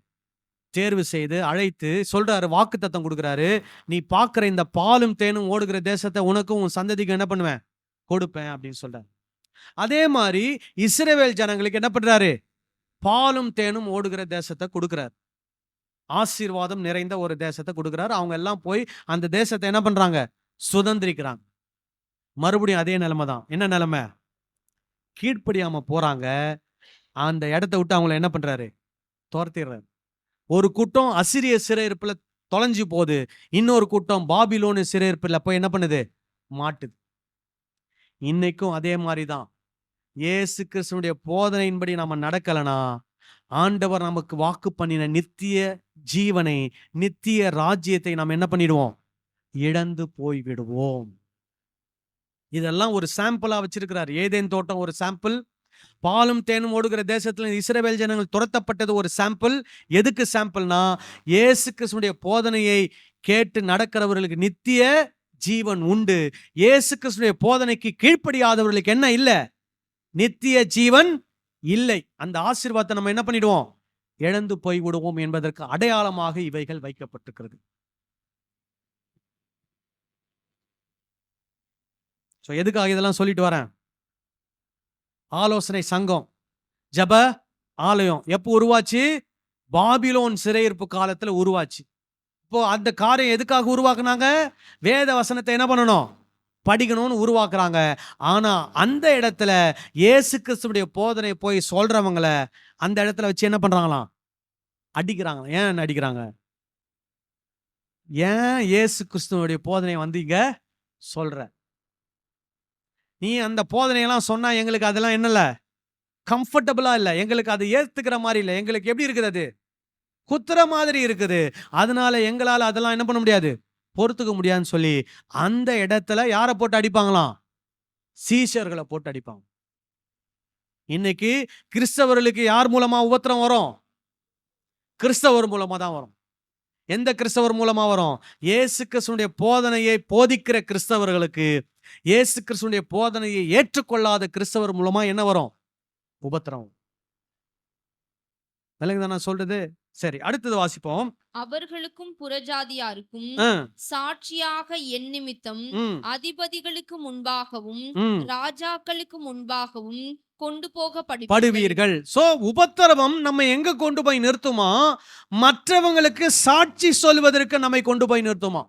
தேர்வு செய்து அழைத்து சொல்றாரு, வாக்குத்தத்தம் கொடுக்கிறாரு. நீ பார்க்கிற இந்த பாலும் தேனும் ஓடுகிற தேசத்தை உனக்கும் உன் சந்ததிக்கு என்ன பண்ணுவேன்? கொடுப்பேன் அப்படின்னு சொல்றாரு. அதே மாதிரி இஸ்ரவேல் ஜனங்களுக்கு என்ன பண்றாரு? பாலும் தேனும் ஓடுகிற தேசத்தை கொடுக்கிறார். ஆசீர்வாதம் நிறைந்த ஒரு தேசத்தை கொடுக்கிறார். அவங்க எல்லாம் போய் அந்த தேசத்தை என்ன பண்றாங்க? சுதந்திரிக்கிறாங்க. மறுபடியும் அதே நிலைமை தான். என்ன நிலைமை? கீழ்ப்படியாம போறாங்க. அந்த இடத்தை விட்டு அவங்கள என்ன பண்றாரு? துரத்திடுறாரு. ஒரு கூட்டம் அசிரிய சிறையிருப்புல தொலைஞ்சு போகுது. இன்னொரு கூட்டம் பாபிலோனு சிறையிருப்புல போய் என்ன பண்ணுது? மாட்டுது. இன்னைக்கும் அதே மாதிரிதான். இயேசு கிறிஸ்துவினுடைய போதனையின்படி நாம நடக்கலனா ஆண்டவர் நமக்கு வாக்கு பண்ணின நித்திய ஜீவனை, நித்திய ராஜ்யத்தை நாம் என்ன பண்ணிடுவோம்? இழந்து போய் விடுவோம். இதெல்லாம் ஒரு சாம்பிளா வச்சிருக்கிறார். ஏதேன் தோட்டம் ஒரு சாம்பிள். பாலும் தேனும் ஓடுகிற தேசத்துல இஸ்ரவேல் ஜனங்கள் துரத்தப்பட்டது ஒரு சாம்பிள். எதுக்கு சாம்பிள்னா இயேசு கிறிஸ்துவினுடைய போதனையை கேட்டு நடக்கிறவர்களுக்கு நித்திய ஜீவன் உண்டு. இயேசு கிறிஸ்துவினுடைய போதனைக்கு கீழ்ப்படியாதவர்களுக்கு என்ன இல்ல? நித்திய ஜீவன் இல்லை. அந்த ஆசீர்வாதத்தை நம்ம என்ன பண்ணிடுவோம்? இழந்து போய் விடுவோம் என்பதற்கு அடையாளமாக இவைகள் வைக்கப்பட்டிருக்கிறது. எதுக்காக இதெல்லாம் சொல்லிட்டு வரேன்? ஆலோசனை சங்கம், ஜப ஆலயம் எப்போ உருவாச்சு? பாபிலோன் சிறையிருப்பு காலத்துல உருவாச்சு. இப்போ அந்த காரியம் எதுக்காக உருவாக்குனாங்க? வேத வசனத்தை என்ன பண்ணணும்? படிக்கணும்னு உருவாக்குறாங்க. ஆனா அந்த இடத்துல இயேசு கிறிஸ்துவுடைய போதனை போய் சொல்றவங்கள அந்த இடத்துல வச்சு என்ன பண்றாங்களாம்? அடிக்கிறாங்க. ஏன் அடிக்கிறாங்க? ஏன் இயேசு கிறிஸ்துவுடைய போதனை வந்து இங்க சொல்ற? நீ அந்த போதனையெல்லாம் சொன்னா எங்களுக்கு அதெல்லாம் என்னல கம்ஃபர்டபுளா இல்ல, எங்களுக்கு அது ஏத்துக்கிற மாதிரி இல்லை, எங்களுக்கு எப்படி இருக்குது? அது குத்துற மாதிரி இருக்குது. அதனால எங்களால அதெல்லாம் என்ன பண்ண முடியாது, பொறுத்துக்க முடியாதுன்னு சொல்லி அந்த இடத்துல யாரை போட்டு அடிப்பாங்களாம்? சீஷர்களை போட்டு அடிப்பாங்க. இன்னைக்கு கிறிஸ்தவர்களுக்கு யார் மூலமா உபத்திரம் வரும்? கிறிஸ்தவர் மூலமா தான் வரும். எந்த கிறிஸ்தவர் மூலமா வரும்? இயேசு கிறிஸ்துனுடைய போதனையை போதிக்கிற கிறிஸ்தவர்களுக்கு. இயேசு கிறிஸ்துனுடைய போதனையை ஏற்றுக்கொள்ளாத கிறிஸ்தவர் மூலமா என்ன வரும்? உபத்திரவம். விளங்குதா நான் சொல்றது? சரி, அடுத்தது வாசிப்போம். அவர்களுக்கும் புறஜாதியாருக்கும் சாட்சியாக என் நிமித்தம் அதிபதிகளுக்கு முன்பாகவும் ராஜாக்களுக்கு முன்பாகவும் கொண்டு போகப்படுவீர்கள். சோ உபத்திரவம் நம்ம எங்க கொண்டு போய் நிறுத்துமா? மற்றவங்களுக்கு சாட்சி சொல்வதற்கு நம்மை கொண்டு போய் நிறுத்துமா?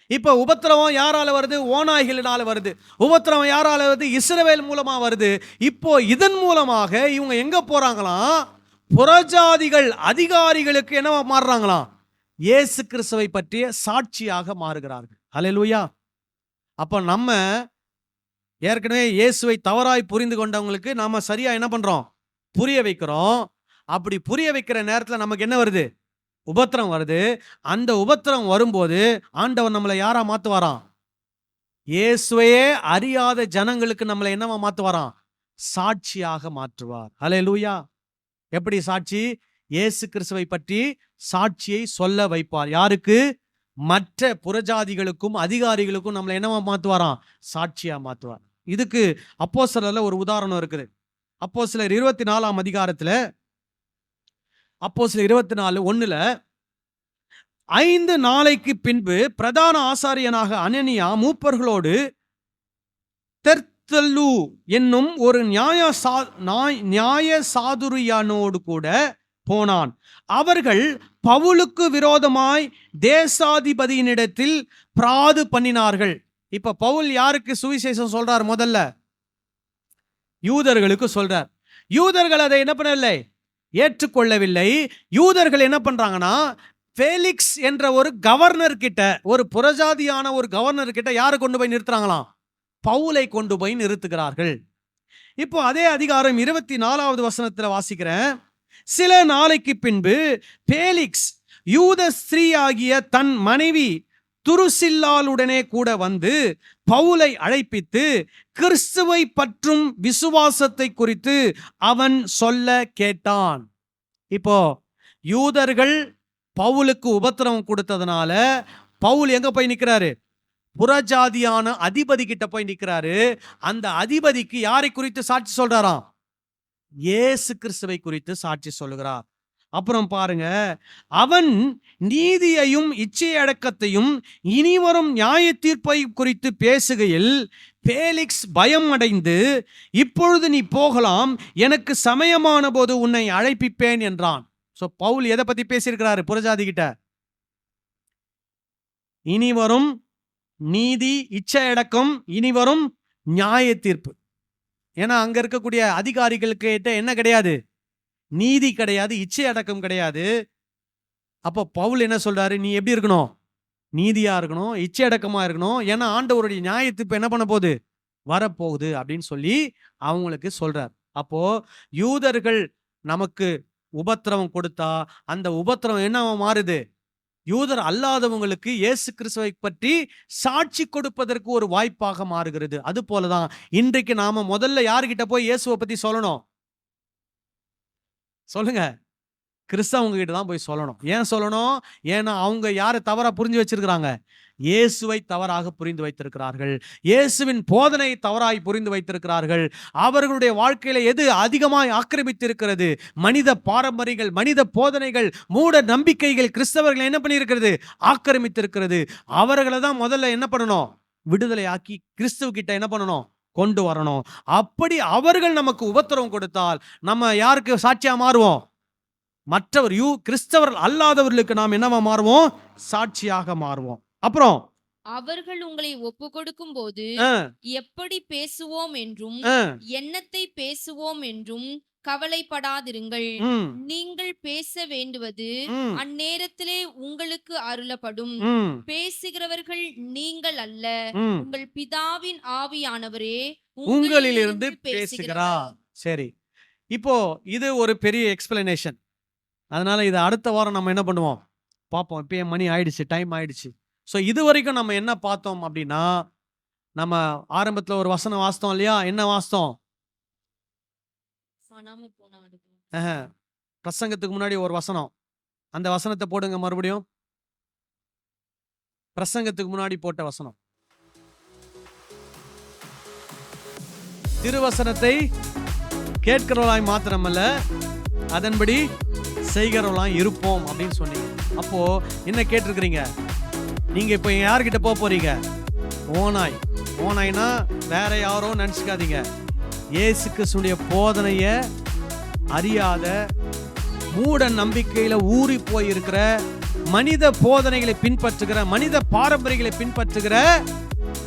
இப்ப உபத்திரவம் யாரால வருது? ஓநாய்களினால வருது. உபத்திரவம் யாரால வருது? இஸ்ரவேல் மூலமா வருது. இப்போ இதன் மூலமாக இவங்க எங்க போறாங்களாம்? புறஜாதிகள் அதிகாரிகளுக்கு என்ன மாறுறாங்களாம்? இயேசு கிறிஸ்துவை பற்றிய சாட்சியாக மாறுகிறார்கள். ஹல்லேலூயா. அப்ப நம்ம ஏற்கனவே இயேசுவை தவறாய் புரிந்து கொண்டவங்களுக்கு நாம சரியா என்ன பண்றோம்? புரிய வைக்கிறோம். அப்படி புரிய வைக்கிற நேரத்துல நமக்கு என்ன வருது? உபத்திரம் வருது. அந்த உபத்திரம் வரும்போது ஆண்டவர் நம்மளை யாரா மாத்துவாராம்? இயேசுவையே அறியாத ஜனங்களுக்கு நம்மளை என்னவா மாத்துவாராம்? சாட்சியாக மாற்றுவார். ஹல்லேலூயா. எப்படி சாட்சி? இயேசு கிறிஸ்துவை பற்றி சாட்சியை சொல்ல வைப்பார். யாருக்கு? மற்ற புறஜாதிகளுக்கும் அதிகாரிகளுக்கும் நம்மளை என்னவா மாத்துவாராம்? சாட்சியா மாத்துவார். இதுக்கு அப்போஸ்தலர்ல ஒரு உதாரணம் இருக்குது. அப்போஸ்தலர் 24ஆம் அதிகாரத்துல, அப்போஸ்தலர் 24:1 5 நாளைக்கு பின்பு பிரதான ஆசாரியனாக அனனியா மூப்பர்களோடு தெர்த்தல்லு என்னும் ஒரு நியாய சாதுரியானோடு கூட போனான். அவர்கள் பவுலுக்கு விரோதமாய் தேசாதிபதியினிடத்தில் பிராது பண்ணினார்கள். இப்ப பவுல் யாருக்கு சுவிசேஷம் சொல்றார்? முதல்ல யூதர்களுக்கு சொல்றார். யூதர்கள் அதை என்ன பண்ணவில்லை? ஏற்றுக்கொள்ளவில்லை. யூதர்கள் என்ன பண்றாங்கன்னா, ஃபேலிக்ஸ் என்ற ஒரு கவர்னர் கிட்ட, ஒரு புறஜாதியான ஒரு கவர்னர் கிட்ட யாரை கொண்டு போய் நிறுத்துறாங்களாம்? பவுலை கொண்டு போய் நிறுத்துகிறார்கள். இப்போ அதே அதிகாரம் 24வது வசனத்துல வாசிக்கிறேன். சில நாளைக்கு பின்பு பேலிக்ஸ் யூத ஸ்திரீயாகிய தன் மனைவி துருசில்லாளுடனே கூட வந்து பவுலை அழைப்பித்து கிறிஸ்துவை பற்றும் விசுவாசத்தை குறித்து அவன் சொல்ல கேட்டான். இப்போ யூதர்கள் பவுலுக்கு உபத்திரவம் கொடுத்ததுனால பவுல் எங்க போய் நிற்கிறாரு? புறஜாதியான அதிபதி கிட்ட போய் நிற்கிறாரு. அந்த அதிபதிக்கு யாரை குறித்து சாட்சி சொல்றாராம்? இயேசு கிறிஸ்துவை குறித்து சாட்சி சொல்லுகிறார். அப்புறம் பாருங்க, அவன் நீதியையும் இச்சையடக்கத்தையும் இனிவரும் நியாய தீர்ப்பை குறித்து பேசுகையில் பேலிக்ஸ் பயம் அடைந்து, இப்பொழுது நீ போகலாம், எனக்கு சமயமான போது உன்னை அழைப்பிப்பேன் என்றான். சோ பவுல் எதை பத்தி பேசியிருக்கிறாரு? புறஜாதி கிட்ட இனிவரும் நீதி, இச்சையடக்கம், இனிவரும் நியாய தீர்ப்பு. ஏன்னா அங்க இருக்கக்கூடிய அதிகாரிகளுக்கு என்ன கிடையாது? நீதி கிடையாது, இச்சை அடக்கம் கிடையாது. அப்போ பவுல் என்ன சொல்றாரு? நீ எப்படி இருக்கணும்? நீதியா இருக்கணும், இச்சை அடக்கமா இருக்கணும். ஏன்னா ஆண்டவருடைய நியாயத்தீர்ப்பு என்ன பண்ண போகுது? வரப்போகுது அப்படின்னு சொல்லி அவங்களுக்கு சொல்றார். அப்போ யூதர்கள் நமக்கு உபத்திரவம் கொடுத்தா அந்த உபத்திரவம் என்ன மாறுது? யூதர் அல்லாதவங்களுக்கு இயேசு கிறிஸ்துவை பற்றி சாட்சி கொடுப்பதற்கு ஒரு வாய்ப்பாக மாறுகிறது. அது போலதான் இன்றைக்கு நாம முதல்ல யாருகிட்ட போய் இயேசுவை பத்தி சொல்லணும்? சொல்லுங்க. கிறிஸ்தவங்க கிட்ட தான் போய் சொல்லணும். ஏன் சொல்லணும்? ஏன்னா அவங்க யாரை தவறா புரிஞ்சு வச்சிருக்கிறாங்க? இயேசுவை தவறாக புரிந்து வைத்திருக்கிறார்கள். இயேசுவின் போதனையை தவறாய் புரிந்து வைத்திருக்கிறார்கள். அவர்களுடைய வாழ்க்கையில எது அதிகமாய் ஆக்கிரமித்திருக்கிறது? மனித பாரம்பரியங்கள், மனித போதனைகள், மூட நம்பிக்கைகள் கிறிஸ்தவர்களை என்ன பண்ணியிருக்கிறது? ஆக்கிரமித்திருக்கிறது. அவர்களை தான் முதல்ல என்ன பண்ணணும்? விடுதலை ஆக்கி கிறிஸ்துவ கிட்ட என்ன பண்ணணும்? கொண்டு வரணும். அப்படி அவர்கள் நமக்கு உபத்திரவம் கொடுத்தால் நம்ம யாருக்கு சாட்சியா மாறுவோம்? மற்றவர் கிறிஸ்தவர்கள் அல்லாதவர்களுக்கு நாம் என்னவா மாறுவோம்? சாட்சியாக மாறுவோம். அப்புறம் அவர்கள் உங்களை ஒப்பு கொடுக்கும் போது எப்படி பேசுவோம் என்றும் எண்ணத்தை பேசுவோம் என்றும் கவலைப்படாதிருங்கள். நீங்கள் பேச வேண்டுவது அந்நேரத்திலே உங்களுக்கு அருளப்படும். பேசுகிறவர்கள் நீங்கள் அல்ல, உங்கள் பிதாவின் ஆவியானவரே உங்களிலிருந்து பேசுகிறார். சரி, இப்போ இது ஒரு பெரிய எக்ஸ்பிளனேஷன். அதனால இது அடுத்த வாரம் நம்ம என்ன பண்ணுவோம்? பார்ப்போம். இப்போ மணி ஆயிடுச்சு, டைம் ஆயிடுச்சு. ஸோ இது வரைக்கும் நம்ம என்ன பார்த்தோம் அப்படின்னா, நம்ம ஆரம்பத்தில் ஒரு வசனம் வாசித்தோம் இல்லையா? என்ன வாசித்தோம்? பிரசங்கத்துக்கு முன்னாடி ஒரு வசனம், அந்த வசனத்தை போடுங்க மறுபடியும். பிரசங்கத்துக்கு முன்னாடி போட்ட வசனம். திருவசனத்தை கேட்கிறவளாய் மாத்திரமல்ல அதன்படி செய்கிறவளாய் இருப்போம் அப்படின்னு சொன்னீங்க. அப்போ என்ன கேட்டிருக்கிறீங்க? நீங்க இப்போ யார்கிட்ட போக போறீங்க? ஓனாய். ஓனாய்னா வேற யாரோ நினைச்சுக்காதீங்க. இயேசு கிறிஸ்துடைய போதனைய அறியாத, மூட நம்பிக்கையில ஊறி போயிருக்கிற, மனித போதனைகளை பின்பற்றுகிற, மனித பாரம்பரியங்களை பின்பற்றுகிற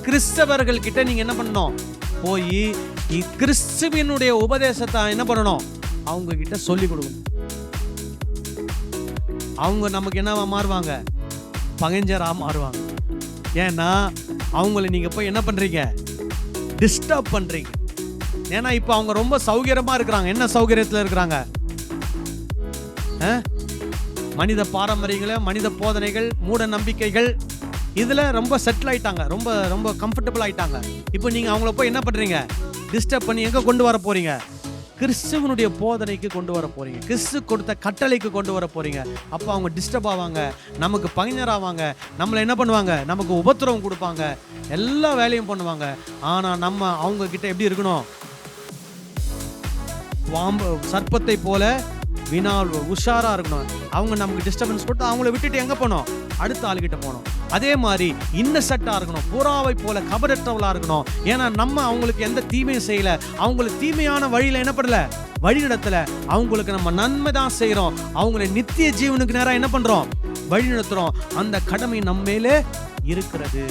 கிறிஸ்தவர்கள் கிட்ட நீங்க என்ன பண்ணணும்? போய் கிறிஸ்துவினுடைய உபதேசத்தை என்ன பண்ணணும்? அவங்க கிட்ட சொல்லி கொடுக்கணும். அவங்க நமக்கு என்னவா மாறுவாங்க? பகைஞ்சரா மாறுவாங்க. ஏன்னா அவங்கள நீங்க போய் என்ன பண்றீங்க? டிஸ்டர்ப் பண்றீங்க. ஏன்னா இப்ப அவங்க ரொம்ப சௌகரியமா இருக்கிறாங்க. என்ன சௌகரியத்துல இருக்கிறாங்க? மனித பாரம்பரியங்களை, மனித போதனைகள், மூட நம்பிக்கைகள், இதுல ரொம்ப செட்டில் ஆயிட்டாங்க. ரொம்ப ரொம்ப கம்ஃபர்டபுள் ஆயிட்டாங்க. இப்போ நீங்க அவங்கள போய் என்ன பண்றீங்க? டிஸ்டர்ப் பண்ணி எங்க கொண்டு வர போறீங்க? கிறிஸ்துவனுடைய போதனைக்கு கொண்டு வர போறீங்க. கிறிஸ்து கொடுத்த கட்டளைக்கு கொண்டு வர போறீங்க. அப்போ அவங்க டிஸ்டர்ப் ஆவாங்க, நமக்கு பகைஞராவாங்க, நம்மளை என்ன பண்ணுவாங்க? நமக்கு உபத்திரவம் கொடுப்பாங்க, எல்லா வேலையும் பண்ணுவாங்க. ஆனா நம்ம அவங்க கிட்ட எப்படி இருக்கணும்? சர்ப்பத்தை போல வினால் உஷாரா இருக்கணும். அவங்க நமக்கு டிஸ்டர்பன்ஸ் கொடுத்து அவங்கள விட்டுட்டு எங்க போனோம்? அடுத்த ஆளுகிட்ட போனோம். அதே மாதிரி இன்னசெட்டா இருக்கணும், புறாவை போல கபடற்றவளா இருக்கணும். ஏன்னா நம்ம அவங்களுக்கு எந்த தீமையும் செய்யல, அவங்களுக்கு தீமையான வழியில என்ன பண்ணல, வழி நடத்தல. அவங்களுக்கு நம்ம நன்மை தான் செய்யறோம். அவங்களை நித்திய ஜீவனுக்கு நேரா என்ன பண்றோம்? வழி நடத்துறோம். அந்த கடமை நம்ம மேலே இருக்கிறது.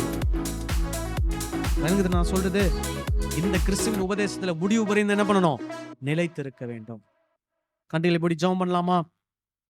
நான் சொல்றது, இந்த கிறிஸ்துவின் உபதேசத்துல முடிவு வரைந்து என்ன பண்ணணும்? நிலைத்திருக்க வேண்டும். கண்களை போடி ஜெபம் பண்ணலாமா?